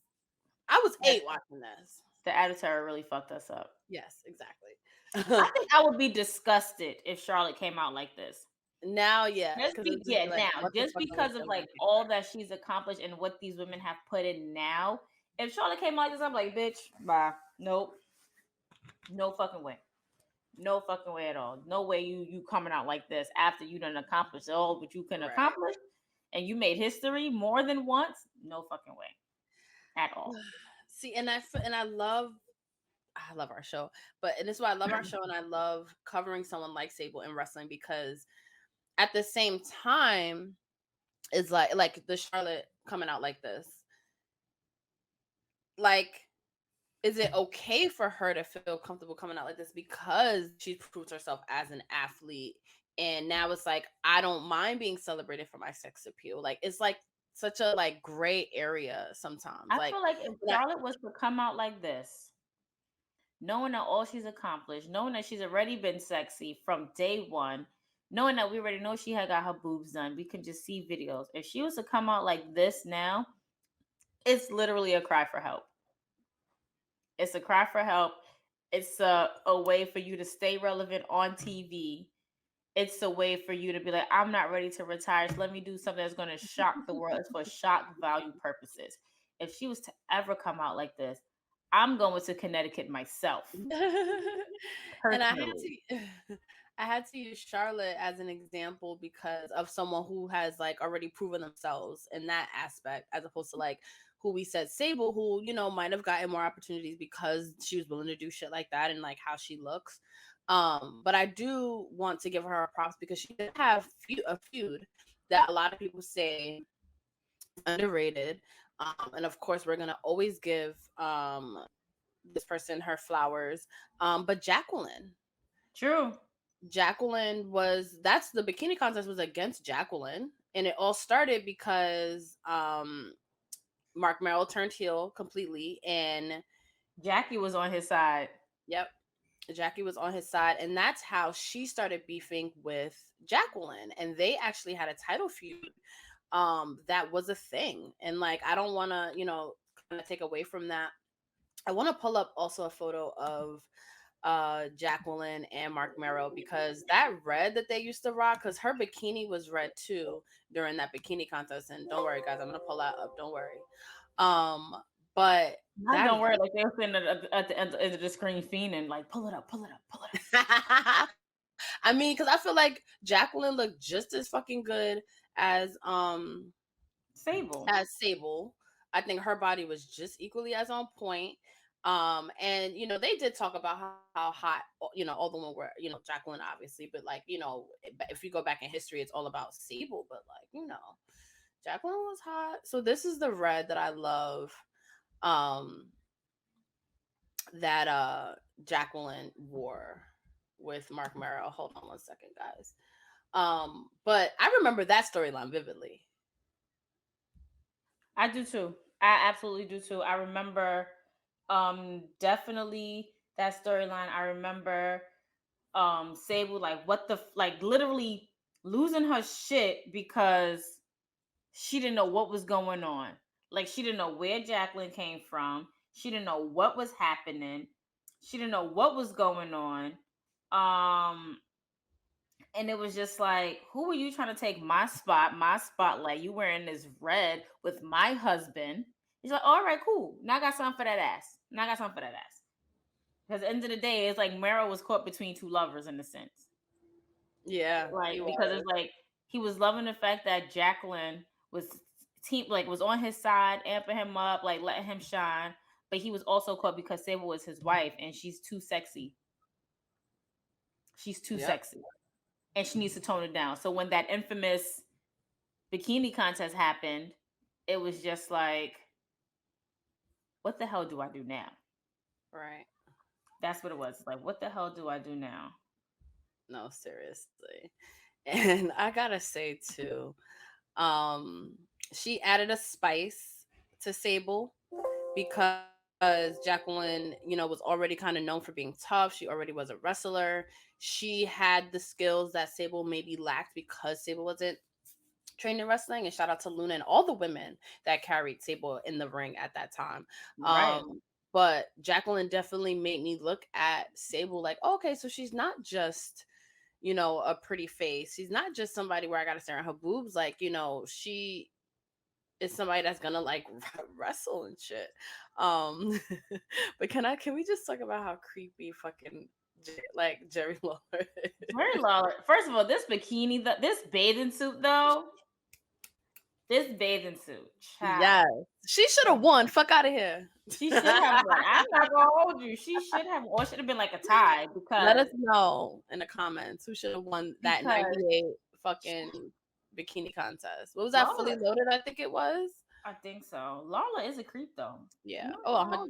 I was 8 watching this. The Attitude Era really fucked us up. Yes, exactly. I think I would be disgusted if Charlotte came out like this. Now, yeah. Just because of like all that she's accomplished and what these women have put in now. If Charlotte came out like this, I'm like, bitch, bye. Nope. No fucking way. No fucking way at all. No way you coming out like this after you done accomplished all what you can accomplish and you made history more than once. No fucking way. At all. See, and I love our show, and this is why I love our show, and I love covering someone like Sable in wrestling because at the same time, it's like the Charlotte coming out like this. Like is it okay for her to feel comfortable coming out like this because she proved herself as an athlete, and now it's like I don't mind being celebrated for my sex appeal. Like it's like such a like gray area sometimes. I Like feel like if that, Charlotte was to come out like this, knowing that all she's accomplished, knowing that she's already been sexy from day one, knowing that we already know she had got her boobs done, we can just see videos. If she was to come out like this now, it's literally a cry for help. It's a cry for help. It's a way for you to stay relevant on TV. It's a way for you to be like, I'm not ready to retire. So let me do something that's going to shock the world. It's for shock value purposes. If she was to ever come out like this, I'm going to Connecticut myself. and I had Personally. to I had to use Charlotte as an example because of someone who has like already proven themselves in that aspect, as opposed to like who we said Sable, who might have gotten more opportunities because she was willing to do shit like that and like how she looks. But I do want to give her props because she did have a feud that a lot of people say underrated. And of course, we're gonna always give this person her flowers. But True. Jacqueline that's the bikini contest was against Jacqueline, and it all started because Mark Merrill turned heel completely, and Jackie was on his side. yep, Jackie was on his side, and that's how she started beefing with Jacqueline, and they actually had a title feud. That was a thing, and like I don't want to kind of take away from that. I want to pull up also a photo of Jacqueline and Mark Merrow, because that red that they used to rock, because her bikini was red too during that bikini contest. And don't worry guys, I'm gonna pull that up, don't worry. But I that don't worry, like they were sitting at the end of the screen fiending, like pull it up, pull it up, pull it up. I mean, because I feel like Jacqueline looked just as fucking good as Sable. I think her body was just equally as on point. And they did talk about how hot all the women were, Jacqueline obviously, but like if you go back in history, it's all about Sable, but like Jacqueline was hot. So this is the red that I love, that Jacqueline wore with Mark Merrow. Hold on one second, guys. But I remember that storyline vividly. I do too. I absolutely do too. I remember definitely that storyline. I remember Sable like like literally losing her shit because she didn't know what was going on. Like she didn't know where Jacqueline came from. She didn't know what was happening. She didn't know what was going on. And it was just like, who are you trying to take my spotlight? You wearing this red with my husband. He's like, all right, cool. Now I got something for that ass. Because at the end of the day, it's like Meryl was caught between two lovers in a sense. Yeah. Like, because it's like he was loving the fact that Jacqueline was was on his side, amping him up, like letting him shine. But he was also caught because Sable was his wife and she's too sexy. She's too sexy. And she needs to tone it down. So when that infamous bikini contest happened, it was just like, what the hell do I do now? Right. That's what it was. Like, what the hell do I do now? No, seriously. And I gotta say too, she added a spice to Sable because Jacqueline, was already kind of known for being tough. She already was a wrestler. She had the skills that Sable maybe lacked because Sable wasn't trained in wrestling. And shout out to Luna and all the women that carried Sable in the ring at that time. Right. But Jacqueline definitely made me look at Sable like, oh, okay, so she's not just a pretty face. She's not just somebody where I gotta stare at her boobs. Like, she is somebody that's gonna like wrestle and shit. But can we just talk about how creepy fucking Jerry Lawler is? Jerry Lawler. First of all, this bikini, this bathing suit though. This bathing suit. Child. Yes. She should have won. Fuck out of here. She should have won. I'm not gonna hold you. She should have, or should have been like a tie. Because let us know in the comments who should have won that 98 fucking bikini contest. What was that? Fully Loaded, I think it was. I think so. Lawler is a creep though. Yeah. No, oh,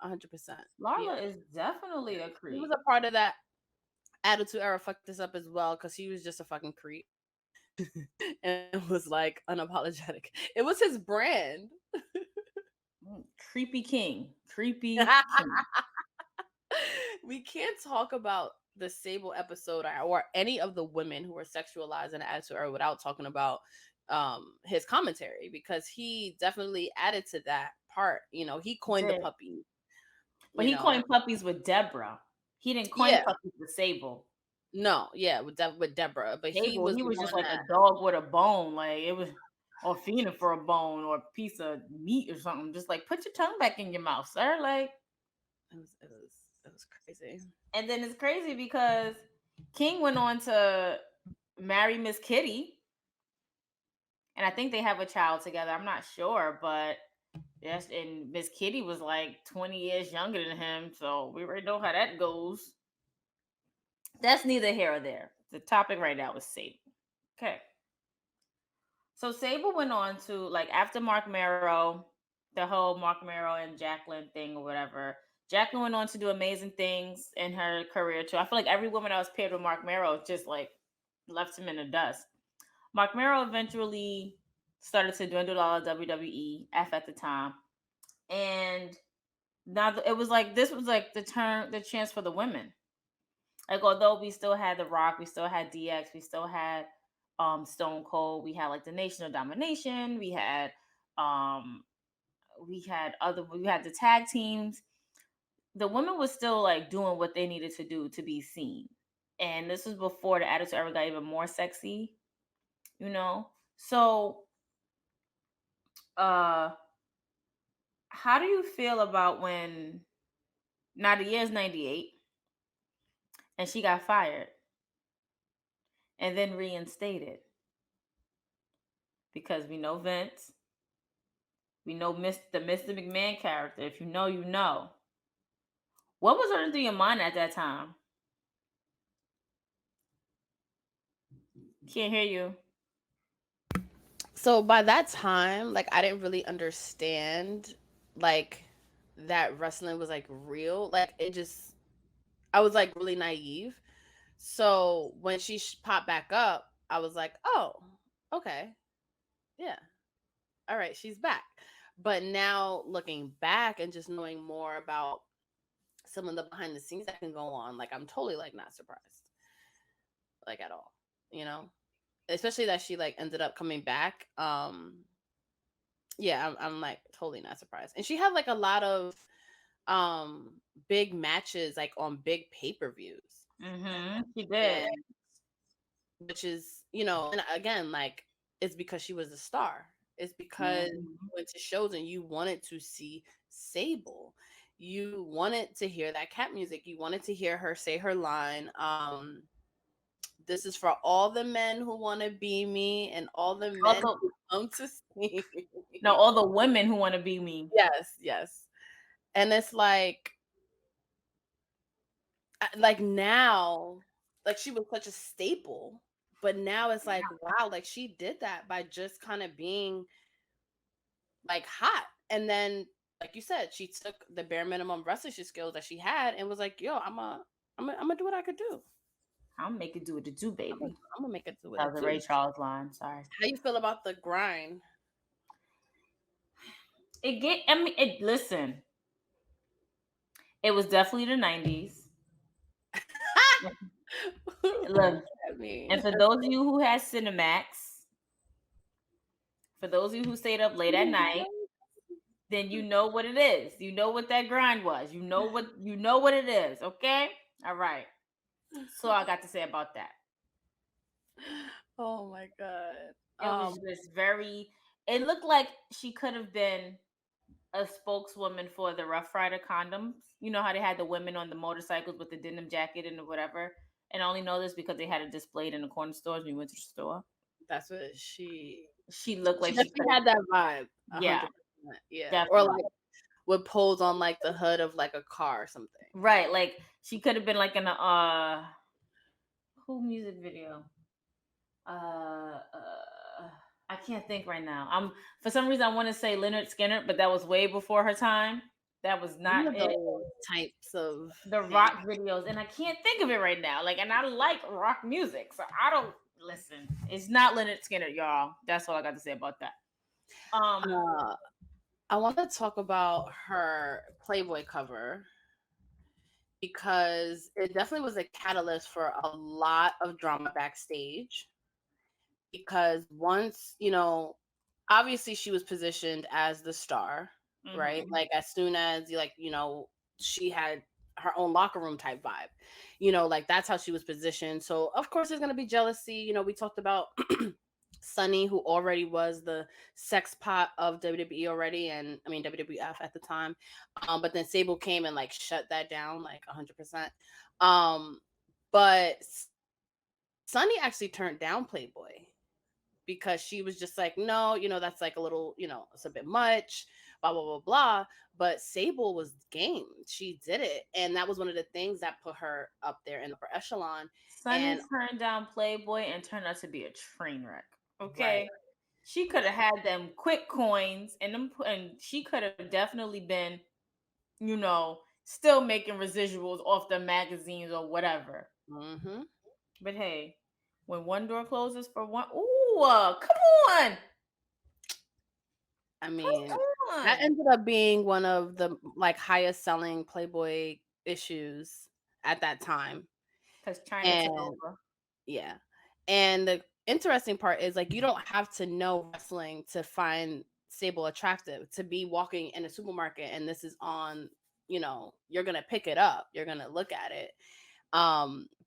100%. 100%. Larla is definitely a He creep. was a part of that Attitude Era fucked this up as well because he was just a fucking creep and was like unapologetic. It was his brand. Creepy king. Creepy king. We can't talk about the Sable episode or any of the women who were sexualized in Attitude Era without talking about his commentary because he definitely added to that part. You know, he coined the Did. puppy. But he coined puppies with Deborah. He didn't coin puppies with Sable. No, yeah, with Deborah, but Sable, he was just like a dog with a bone, like it was, or feeding for a bone or a piece of meat or something. Just like put your tongue back in your mouth, sir. Like it was crazy. And then it's crazy because King went on to marry Miss Kitty, and I think they have a child together. I'm not sure, but yes, and Miss Kitty was like 20 years younger than him, so we already know how that goes. That's neither here or there. The topic right now is Sable. Okay. So Sable went on to, like, after Mark Marrow, the whole Mark Marrow and Jacqueline thing or whatever. Jacqueline went on to do amazing things in her career too. I feel like every woman that was paired with Mark Marrow just like left him in the dust. Mark Marrow eventually started to dwindle all of WWE at the time, and now it was like this was like the chance for the women. Like, although we still had The Rock, we still had DX, we still had Stone Cold, we had like the Nation of Domination, we had we had the tag teams. The women was still like doing what they needed to do to be seen. And this was before the Attitude Era got even more sexy, you know? So how do you feel about when now the year's 98 and she got fired and then reinstated? Because we know Vince, we know the Mr. McMahon character. If you know, you know. What was running through your mind at that time? Can't hear you. So by that time, like I didn't really understand like that wrestling was like real. Like I was like really naive. So when she popped back up, I was like, oh, okay, yeah, all right, she's back. But now looking back and just knowing more about some of the behind the scenes that can go on, like I'm totally like not surprised, like at all, you know, especially that she like ended up coming back. Yeah, I'm like totally not surprised. And she had like a lot of big matches like on big pay-per-views. She did. And which is, you know, and again, like it's because she was a star. It's because you went to shows and you wanted to see Sable. You wanted to hear that cat music. You wanted to hear her say her line. This is for all the men who want to be me and all the men who come to see me. No, all the women who want to be me. Yes. And it's like now, like she was such a staple, but now it's like, wow, like she did that by just kind of being like hot. And then, like you said, she took the bare minimum wrestling skills that she had and was like, yo, I'm gonna do what I could do. I'm gonna make it do what it do, baby. I'm gonna make it do what that it was a do. Ray Charles line. Sorry. How you feel about the grind? Listen, it was definitely the 90s. Look, and for those of you who had Cinemax, for those of you who stayed up late at night, then you know what it is. You know what that grind was. You know what it is. Okay, all right. So I got to say about that. Oh my god, it was just very. It looked like she could have been a spokeswoman for the Rough Rider condoms. You know how they had the women on the motorcycles with the denim jacket and whatever. And I only know this because they had it displayed in the corner stores when you went to the store. That's what she looked like. She had that vibe. 100%. Yeah. Definitely. Or like would pose on like the hood of like a car or something. Right. Like she could have been like in a who music video? I can't think right now. For some reason I want to say Leonard Skinner, but that was way before her time. That was not it. Those types of The rock videos, and I can't think of it right now. Like, and I like rock music, so I don't listen. It's not Leonard Skinner, y'all. That's all I got to say about that. I want to talk about her Playboy cover because it definitely was a catalyst for a lot of drama backstage. Because once, obviously she was positioned as the star, right? Like as soon as she had her own locker room type vibe, like that's how she was positioned. So of course there's gonna be jealousy. We talked about Sunny, who already was the sex pot of WWE already, and I mean WWF at the time. But then Sable came and like shut that down like 100%. But Sunny actually turned down Playboy because she was just like, no, that's like a little, it's a bit much, blah, blah, blah, blah. But Sable was game. She did it. And that was one of the things that put her up there in the upper echelon. Sunny turned down Playboy and turned out to be a train wreck. Okay. Right. She could have had them quick coins and she could have definitely been, still making residuals off the magazines or whatever. Mm-hmm. But hey, when one door closes for one, ooh, come on. I mean, that ended up being one of the like highest selling Playboy issues at that time. Because China took over. Yeah. And the interesting part is like you don't have to know wrestling to find Sable attractive, to be walking in a supermarket and this is on, you're gonna pick it up, you're gonna look at it.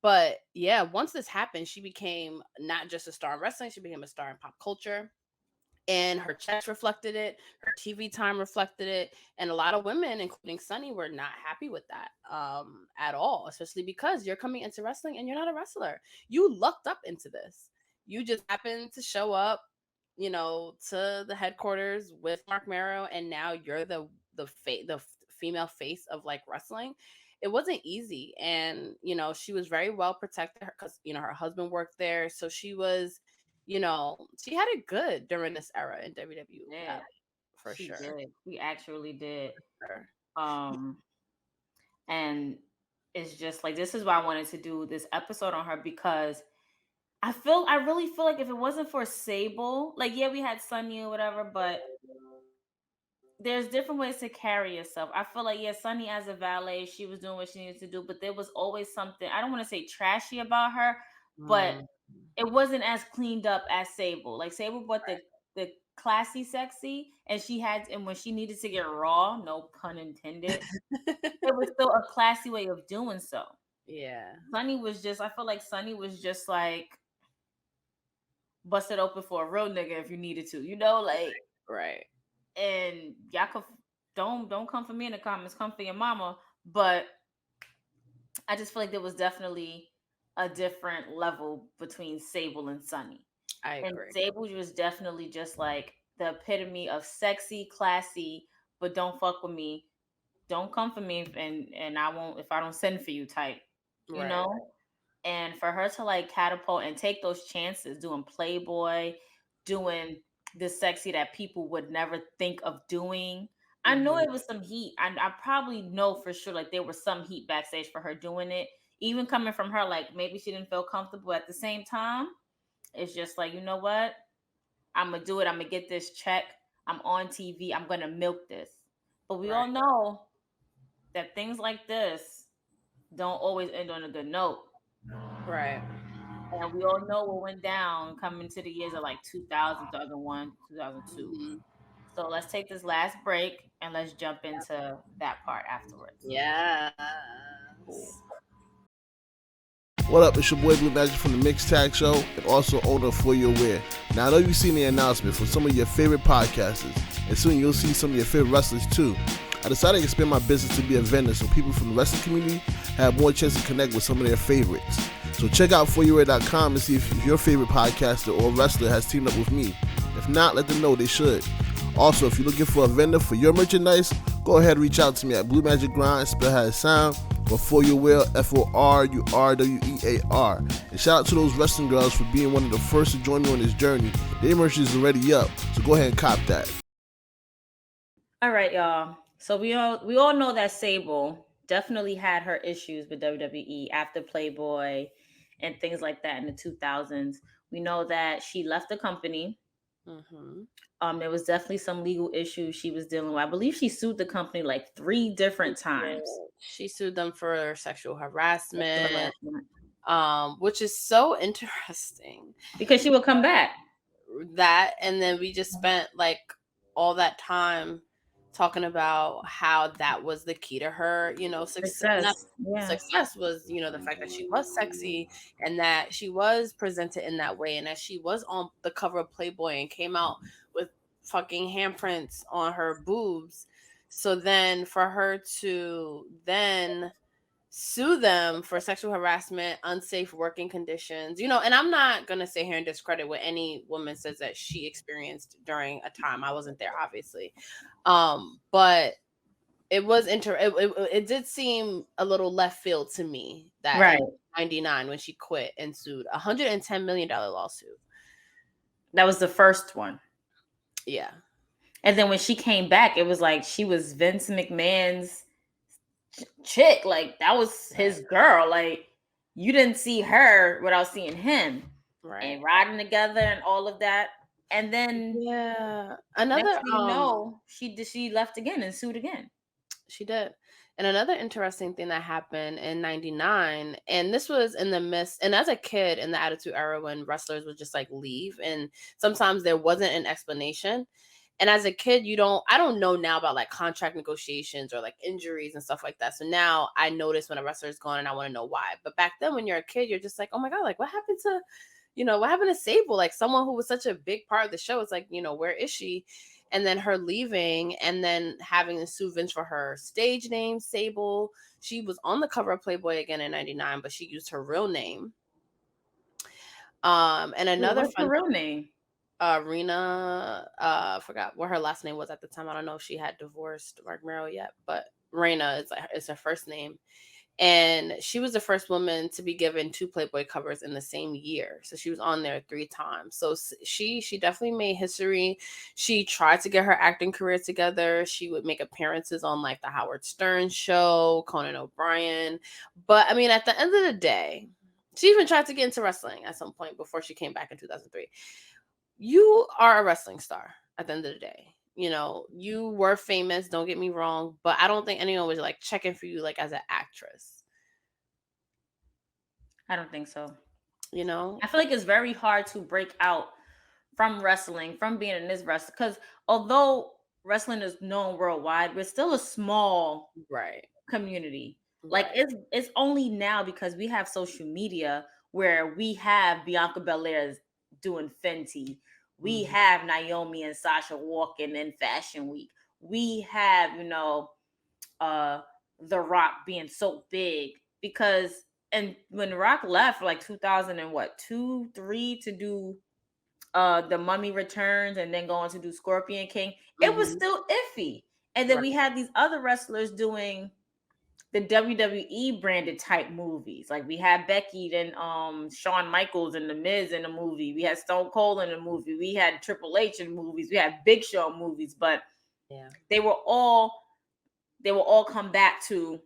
But yeah, once this happened, she became not just a star in wrestling, she became a star in pop culture. And her checks reflected it, her TV time reflected it, and a lot of women, including Sunny, were not happy with that at all, especially because you're coming into wrestling and you're not a wrestler. You lucked up into this. You just happened to show up, to the headquarters with Mark Marrow, and now you're the female face of like wrestling. It wasn't easy, and she was very well protected because her husband worked there, so she was. She had it good during this era in WWE. Yeah, for she sure. Did. We actually did. Sure. And it's just like, this is why I wanted to do this episode on her, because I really feel like if it wasn't for Sable, like, yeah, we had Sunny or whatever, but there's different ways to carry yourself. I feel like, yeah, Sunny as a valet, she was doing what she needed to do, but there was always something, I don't want to say trashy about her, but it wasn't as cleaned up as Sable. Like Sable brought the classy sexy, and when she needed to get raw, no pun intended, it was still a classy way of doing so. Yeah. I feel like Sunny was just like busted open for a real nigga if you needed to, like right. And y'all could don't come for me in the comments, come for your mama. But I just feel like there was definitely a different level between Sable and Sunny. I agree. And Sable was definitely just like the epitome of sexy, classy, but don't fuck with me. Don't come for me and I won't if I don't send for you type. You know? And for her to like catapult and take those chances doing Playboy, doing the sexy that people would never think of doing. I know it was some heat. I probably know for sure like there was some heat backstage for her doing it. Even coming from her, like maybe she didn't feel comfortable. At the same time, it's just like, you know what? I'm going to do it. I'm going to get this check. I'm on TV. I'm going to milk this. But we all know that things like this don't always end on a good note. Right. And we all know what went down coming to the years of like 2000, 2001, 2002. So let's take this last break and let's jump into that part afterwards. Yeah. What up, it's your boy Blue Magic from the Mix Tag Show and also owner of For Your Wear. Now I know you've seen the announcement from some of your favorite podcasters, and soon you'll see some of your favorite wrestlers too. I decided to expand my business to be a vendor so people from the wrestling community have more chance to connect with some of their favorites. So check out foryourwear.com to see if your favorite podcaster or wrestler has teamed up with me. If not, let them know they should. Also, if you're looking for a vendor for your merchandise, go ahead and reach out to me at Blue Magic Grind, spell how it sound, or For Your Wear, FORURWEAR. And shout out to those wrestling girls for being one of the first to join me on this journey. Their merch is already up, so go ahead and cop that. All right, y'all. So we all know that Sable definitely had her issues with WWE after Playboy and things like that in the 2000s. We know that she left the company. Mm-hmm. There was definitely some legal issues she was dealing with. I believe she sued the company like 3 different times. She sued them for sexual harassment, Harassment. which is so interesting. Because she would come back. That, and then we just spent like all that time talking about how that was the key to her, success. Yeah. Success was, the fact that she was sexy and that she was presented in that way and that she was on the cover of Playboy and came out with fucking handprints on her boobs. So then for her to then sue them for sexual harassment, unsafe working conditions, and I'm not going to sit here and discredit what any woman says that she experienced during a time. I wasn't there, obviously. But it was it did seem a little left field to me that Right. in 99 when she quit and sued $110 million lawsuit. That was the first one. Yeah. And then when she came back, it was like she was Vince McMahon's chick. Like that was his girl. Like you didn't see her without seeing him. Right. And riding together and all of that. And then another next thing you know, she left again and sued again. She did. And another interesting thing that happened in 99, and this was in the midst, and as a kid in the Attitude Era when wrestlers would just like leave, and sometimes there wasn't an explanation. And as a kid, I don't know now about like contract negotiations or like injuries and stuff like that. So now I notice when a wrestler is gone and I want to know why. But back then when you're a kid, you're just like, oh my God, like what happened to Sable? Like someone who was such a big part of the show. It's like, where is she? And then her leaving and then having to sue Vince for her stage name, Sable. She was on the cover of Playboy again in 99, but she used her real name. And another What's her real name? Rena, I forgot what her last name was at the time. I don't know if she had divorced Mark Mero yet, but Rena is her first name. And she was the first woman to be given 2 Playboy covers in the same year. So she was on there 3 times. So she definitely made history. She tried to get her acting career together. She would make appearances on like the Howard Stern show, Conan O'Brien. But I mean, at the end of the day, she even tried to get into wrestling at some point before she came back in 2003. You are a wrestling star at the end of the day. You were famous, don't get me wrong, but I don't think anyone was like checking for you like as an actress. I don't think so. I feel like it's very hard to break out from wrestling, from being in this wrestling, because although wrestling is known worldwide, we're still a small community. Like it's only now because we have social media where we have Bianca Belair doing Fenty. We have Naomi and Sasha walking in Fashion Week. We have, The Rock being so big because, and when Rock left like 2002, 3 to do The Mummy Returns and then going to do Scorpion King, it was still iffy. And then we had these other wrestlers doing the WWE branded type movies. Like we had Becky and Shawn Michaels and The Miz in the movie. We had Stone Cold in the movie. We had Triple H in movies. We had Big Show movies. But they will all come back to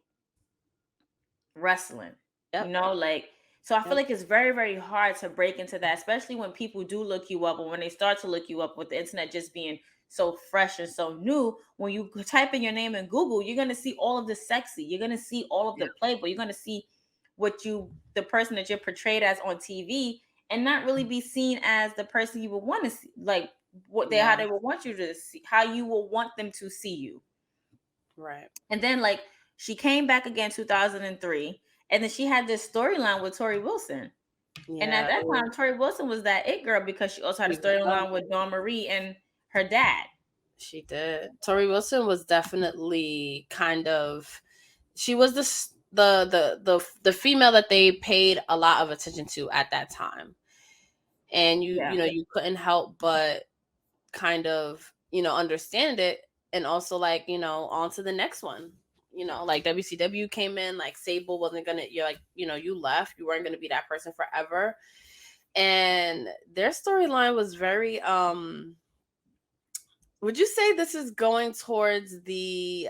wrestling. So I feel like it's very, very hard to break into that, especially when people do look you up, or when they start to look you up with the internet just being so fresh and so new. When you type in your name in Google, you're going to see all of the sexy. You're going to see all of the Playboy. You're going to see the person that you're portrayed as on TV, and not really be seen as the person you would want to see, like how they would want you to see, how you will want them to see you. Right. And then like she came back again 2003, and then she had this storyline with Tori Wilson. Yeah. And at that time, Tori Wilson was that it girl because she also had a storyline with Dawn Marie and her dad. She did. Tori Wilson was definitely she was the female that they paid a lot of attention to at that time. And you couldn't help but kind of, understand it, and also like, on to the next one. Like WCW came in, like Sable wasn't gonna, you left, you weren't gonna be that person forever. And their storyline was very Would you say this is going towards the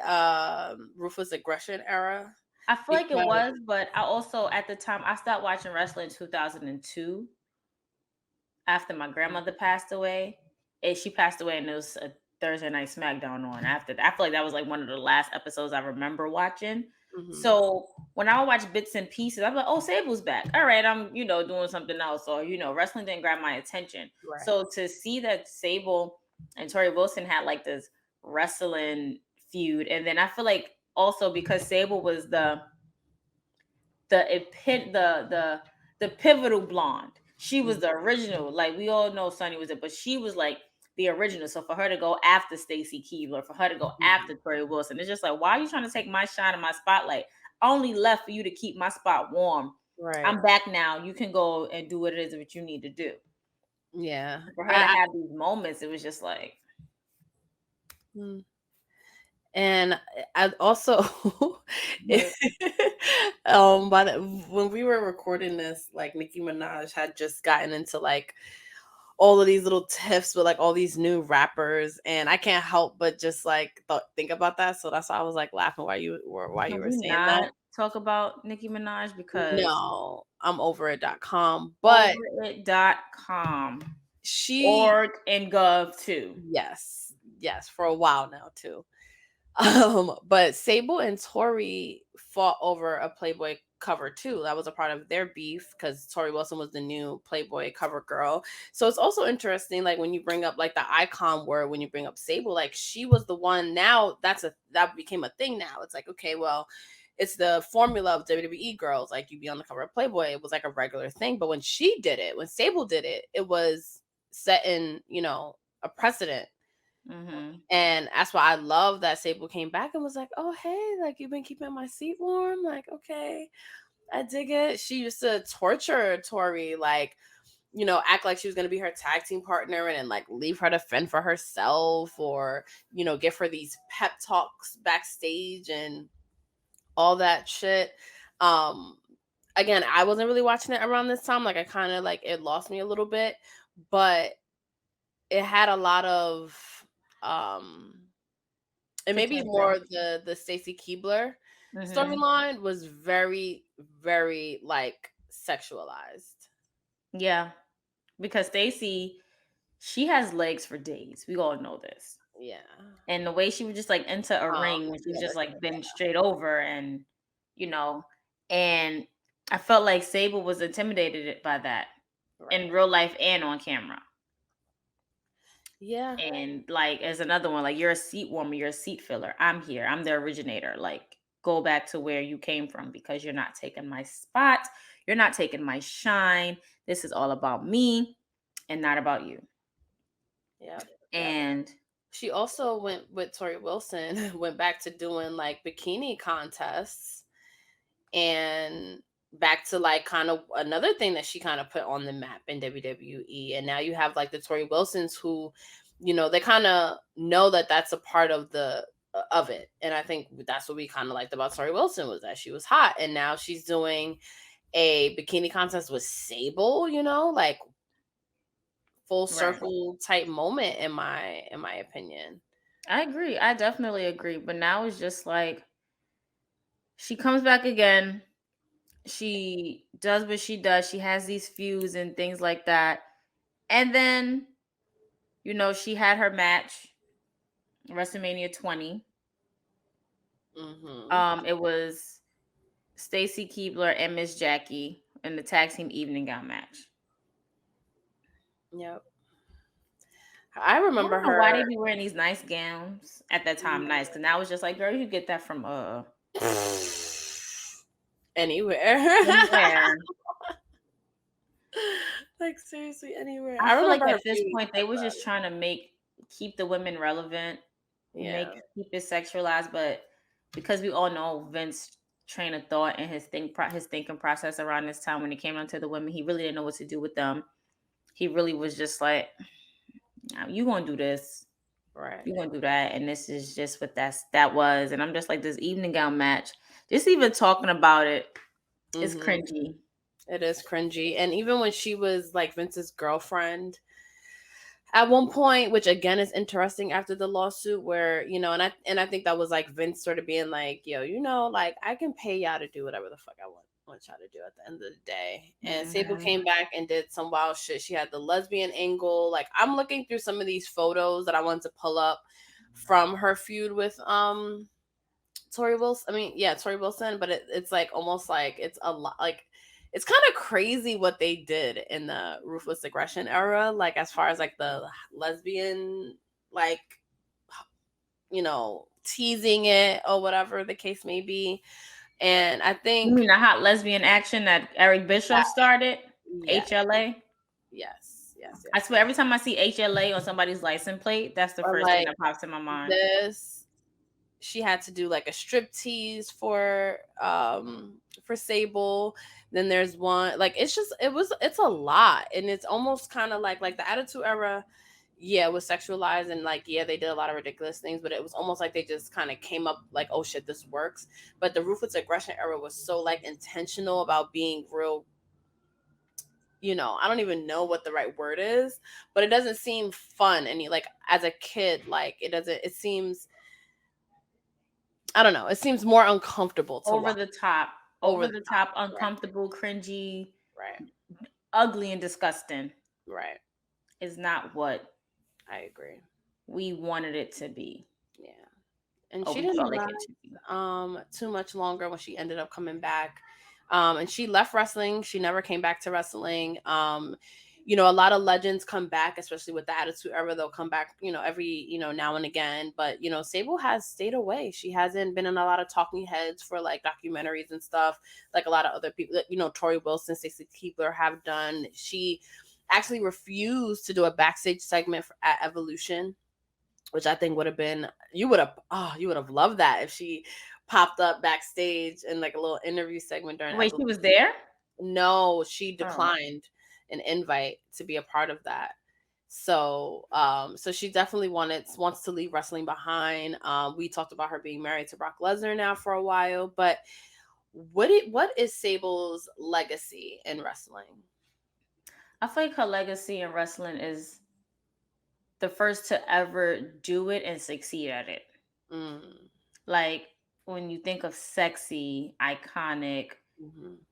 ruthless aggression era? I feel like it Because was, but I also at the time I stopped watching wrestling in 2002 after my grandmother passed away. And she passed away, and it was a Thursday night SmackDown on. After that, I feel like that was like one of the last episodes I remember watching. So when I would watch bits and pieces, I'm like, "Oh, Sable's back. All right, I'm doing something else." Or wrestling didn't grab my attention. Right. So to see that Sable and Tori Wilson had like this wrestling feud, and then I feel like also because Sable was the pivotal blonde. She was the original. Like we all know Sonny was it, but she was like the original. So for her to go after Stacy Keibler, for her to go after Tori Wilson, it's just like, why are you trying to take my shine and my spotlight? I only left for you to keep my spot warm. Right. I'm back now. You can go and do what it is that you need to do. Yeah. For her to have these moments, it was just like. And I also, when we were recording this, like Nicki Minaj had just gotten into like all of these little tiffs with like all these new rappers, and I can't help but just like think about that. So that's why I was like laughing while you were saying that. Talk about Nicki Minaj because no, I'm over it.com, but overit.com. She org and gov too. Yes, for a while now too. But Sable and Tori fought over a Playboy cover too. That was a part of their beef because Tori Wilson was the new Playboy cover girl. So it's also interesting, like when you bring up like the icon word, when you bring up Sable, like she was the one. Now that became a thing. Now it's like, okay, well, it's the formula of WWE girls. Like you be on the cover of Playboy. It was like a regular thing. But when Sable did it, it was setting, a precedent. And that's why I love that Sable came back and was like, oh, hey, like you've been keeping my seat warm. Like, okay, I dig it. She used to torture Tori, like, act like she was going to be her tag team partner and then like leave her to fend for herself or, give her these pep talks backstage and all that shit. Again, I wasn't really watching it around this time. Like I kind of like it lost me a little bit, but it had a lot of and maybe more the Stacy Keibler storyline was very, very like sexualized. Yeah, because Stacy, she has legs for days. We all know this. Yeah, and the way she would just like enter a ring when she's just like bent straight over, and and I felt like Sable was intimidated by that in real life and on camera. Yeah. And like as another one, like you're a seat warmer, you're a seat filler. I'm here. I'm the originator. Like go back to where you came from because you're not taking my spot. You're not taking my shine. This is all about me and not about you. Yeah. And she also went with Tori Wilson, went back to doing like bikini contests and back to like kind of another thing that she kind of put on the map in WWE. And now you have like the Tori Wilsons who, they kind of know that that's a part of it. And I think that's what we kind of liked about Tori Wilson was that she was hot. And now she's doing a bikini contest with Sable, like full circle type moment in my opinion. I agree. I definitely agree. But now it's just like she comes back again. She does what she does. She has these feuds and things like that. And then, she had her match, WrestleMania 20. It was Stacy Keibler and Miss Jackie in the tag team evening gown match. Yep. I remember her. Why they be wearing these nice gowns at that time? Nice, because now it's just like, girl, you get that from anywhere. Like seriously, anywhere. I feel like at this point they were just trying to keep the women relevant, keep it sexualized, but because we all know Vince's train of thought and his thinking process around this time when it came down to the women, he really didn't know what to do with them. He really was just like, you gonna do this, right? You gonna do that, and this is just what that was. And I'm just like, this evening gown match, just even talking about it is cringy. It is cringy. And even when she was like Vince's girlfriend, at one point, which again is interesting after the lawsuit, where and I think that was like Vince sort of being like, yo, like I can pay y'all to do whatever the fuck I want y'all to do at the end of the day. And Sable came back and did some wild shit. She had the lesbian angle. Like, I'm looking through some of these photos that I wanted to pull up from her feud with Tori Wilson. I mean, yeah, Tori Wilson, but it's like almost like it's a lot like it's kind of crazy what they did in the Ruthless Aggression era, like as far as like the lesbian, like, teasing it or whatever the case may be. And I You think mean the hot lesbian action that Eric Bischoff started? yes, HLA? yes. I swear, every time I see HLA on somebody's license plate, that's the Or first thing like that pops in my mind. she had to do like a strip tease for Sable. Then there's one, like, it's a lot, and it's almost kind of like the Attitude Era. Yeah, it was sexualized, and like, yeah, they did a lot of ridiculous things, but it was almost like they just kind of came up like, oh shit, this works. But the Ruthless Aggression era was so like intentional about being real. I don't even know what the right word is, but it doesn't seem fun. And like as a kid, like it seems, I don't know, it seems more uncomfortable to Over watch. the top, uncomfortable, cringy, Right. ugly, and disgusting. Right. Is not what I agree. we wanted it to be. Yeah. And Oh, she we didn't felt like last it should be. too much longer when she ended up coming back. And she left wrestling. She never came back to wrestling. A lot of legends come back, especially with the Attitude Era. They'll come back, every, now and again. But, Sable has stayed away. She hasn't been in a lot of talking heads for like documentaries and stuff, like a lot of other people that, Tori Wilson, Stacey Keebler have done. She actually refused to do a backstage segment at Evolution, which I think would have been, you would have loved that if she popped up backstage in like a little interview segment during. Wait, she was there? No, she declined an invite to be a part of that. So, so she definitely wants to leave wrestling behind. We talked about her being married to Brock Lesnar now for a while, but what is Sable's legacy in wrestling? I feel like her legacy in wrestling is the first to ever do it and succeed at it. Like, when you think of sexy, iconic,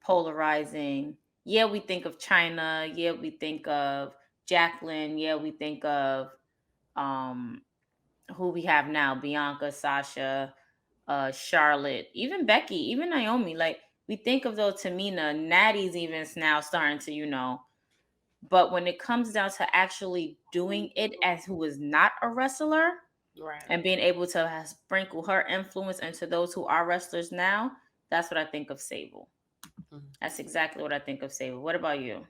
polarizing, yeah, we think of China. Yeah, we think of Jacqueline. Yeah, we think of who we have now, Bianca, Sasha, Charlotte, even Becky, even Naomi. Like, we think of those, Tamina, Natty's even now starting to, but when it comes down to actually doing it as who is not a wrestler, right, and being able to sprinkle her influence into those who are wrestlers now, that's what I think of Sable. That's exactly what I think of Sable. What about you?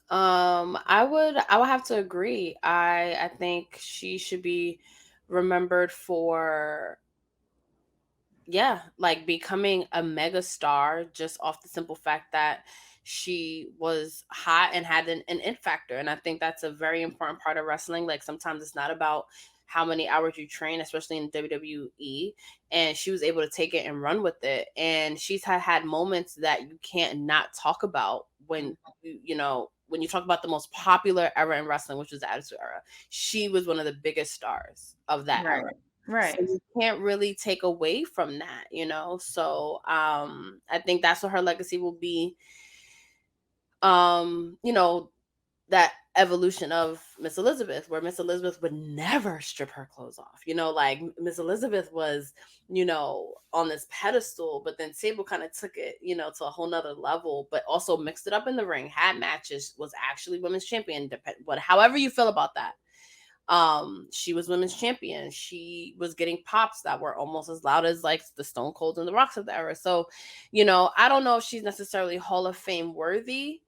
I would have to agree. I think she should be remembered for, like becoming a mega star just off the simple fact that she was hot and had an it factor. And I think that's a very important part of wrestling. Like, sometimes it's not about how many hours you train, especially in WWE. And she was able to take it and run with it. And she's had moments that you can't not talk about when when you talk about the most popular era in wrestling, which was the Attitude Era. She was one of the biggest stars of that era. Right. So you can't really take away from that, So I think that's what her legacy will be. That evolution of Miss Elizabeth, where Miss Elizabeth would never strip her clothes off. Like Miss Elizabeth was, on this pedestal, but then Sable kind of took it, to a whole nother level, but also mixed it up in the ring, had matches, was actually women's champion. However you feel about that. She was women's champion. She was getting pops that were almost as loud as like the Stone Cold and the Rocks of the era. So, I don't know if she's necessarily Hall of Fame worthy.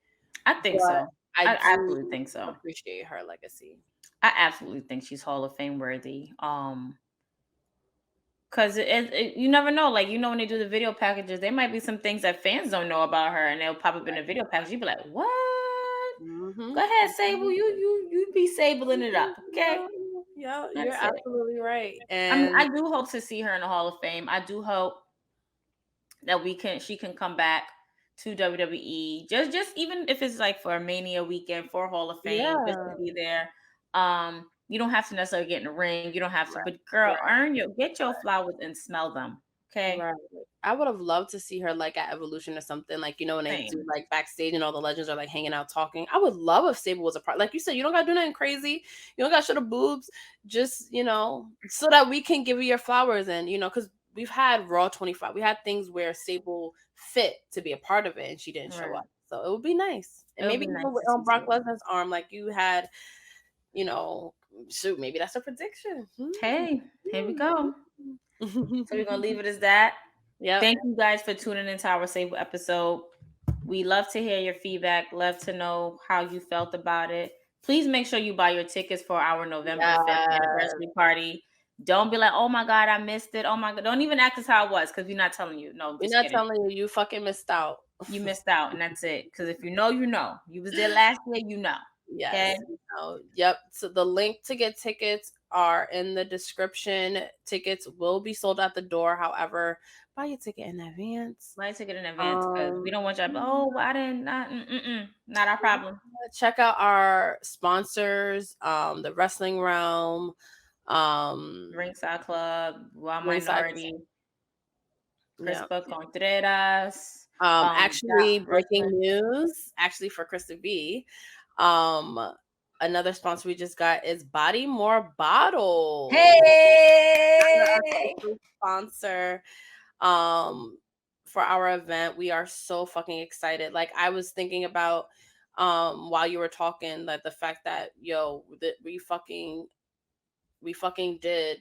I think so. I absolutely think so. Appreciate her legacy. I absolutely think she's Hall of Fame worthy. Because you never know. Like, when they do the video packages, there might be some things that fans don't know about her, and they'll pop up in the video package. You'd be like, what? Go ahead, Sable. You be sabling it up, okay? Yeah, you're absolutely right. And I do hope to see her in the Hall of Fame. I do hope that she can come back to WWE. Just even if it's like for a Mania weekend for Hall of Fame, just to be there. You don't have to necessarily get in the ring. You don't have to, but girl, get your flowers and smell them. Okay. Right. I would have loved to see her like at Evolution or something. Like, you know, when they Same. do like backstage and all the legends are like hanging out talking. I would love if Sable was a part. Like you said, you don't gotta do nothing crazy. You don't gotta show the boobs. Just, you know, so that we can give you your flowers. And, you know, because we've had Raw 25. We had things where Sable fit to be a part of it and she didn't show Right. up. So it would be nice. And It would maybe be nice even to on see Brock Sable. Lesnar's arm, like you had, you know, shoot, maybe that's a prediction. Hey, here we go. So we're gonna leave it as that. Yeah. Thank you guys for tuning into our Sable episode. We love to hear your feedback. Love to know how you felt about it. Please make sure you buy your tickets for our November 5th anniversary party. Don't be like, oh my God, I missed it. Oh my God. Don't even act as how it was because we're not telling you. No, we're not telling you. You fucking missed out. You missed out, and that's it. Because if you know, you know. You was there last year, you know. Yes. Okay? You know. Yep. So the link to get tickets are in the description. Tickets will be sold at the door. However, buy your ticket in advance. Buy your ticket in advance because we don't want you to, not our problem. Check out our sponsors, the Wrestling Realm, Ringside Club, Wild Minority, Crispa Contreras. Actually, breaking news, actually for Krista B. Another sponsor we just got is Body More Bottles. Hey! Sponsor for our event. We are so fucking excited. Like I was thinking about while you were talking, like the fact that we fucking did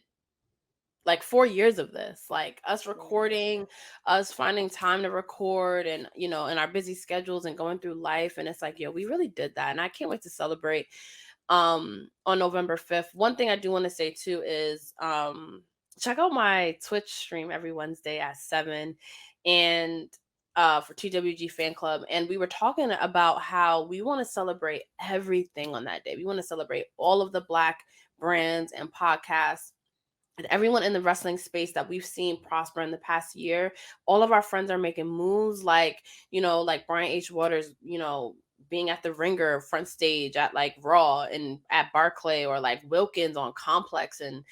like 4 years of this, like us recording, us finding time to record, and you know, in our busy schedules and going through life, and it's like, we really did that, and I can't wait to celebrate on November 5th. One thing I do want to say too is check out my Twitch stream every Wednesday at 7 and for TWG Fan Club, and we were talking about how we want to celebrate everything on that day. We want to celebrate all of the Black brands and podcasts and everyone in the wrestling space that we've seen prosper in the past year. All of our friends are making moves, like Brian H. Waters, being at the Ringer front stage at like Raw and at Barclay, or like Wilkins on Complex and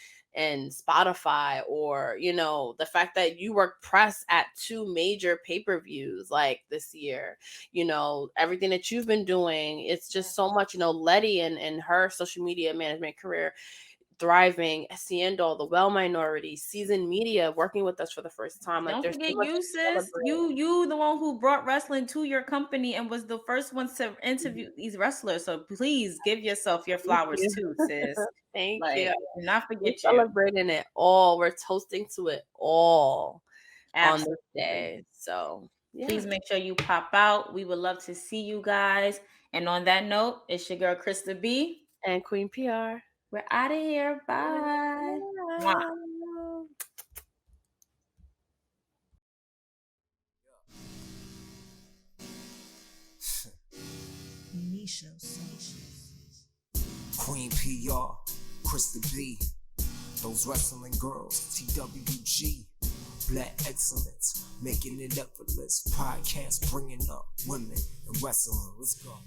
Spotify, or the fact that you work press at 2 major pay-per-views like this year, everything that you've been doing. It's just so much. Letty and her social media management career thriving, Haciendo, the Well Minority, Seasoned Media working with us for the first time. Like, don't forget you, sis. You the one who brought wrestling to your company and was the first ones to interview these wrestlers. So please give yourself your flowers too, sis. Thank you. Do not forget you. Celebrating it all. We're toasting to it all on this day. So please make sure you pop out. We would love to see you guys. And on that note, it's your girl Krista B and Queen PR. We're out of here. Bye. Mwah. Queen PR, Krista B, those wrestling girls, TWG, Black excellence, making it effortless. Podcast bringing up women and wrestling. Let's go.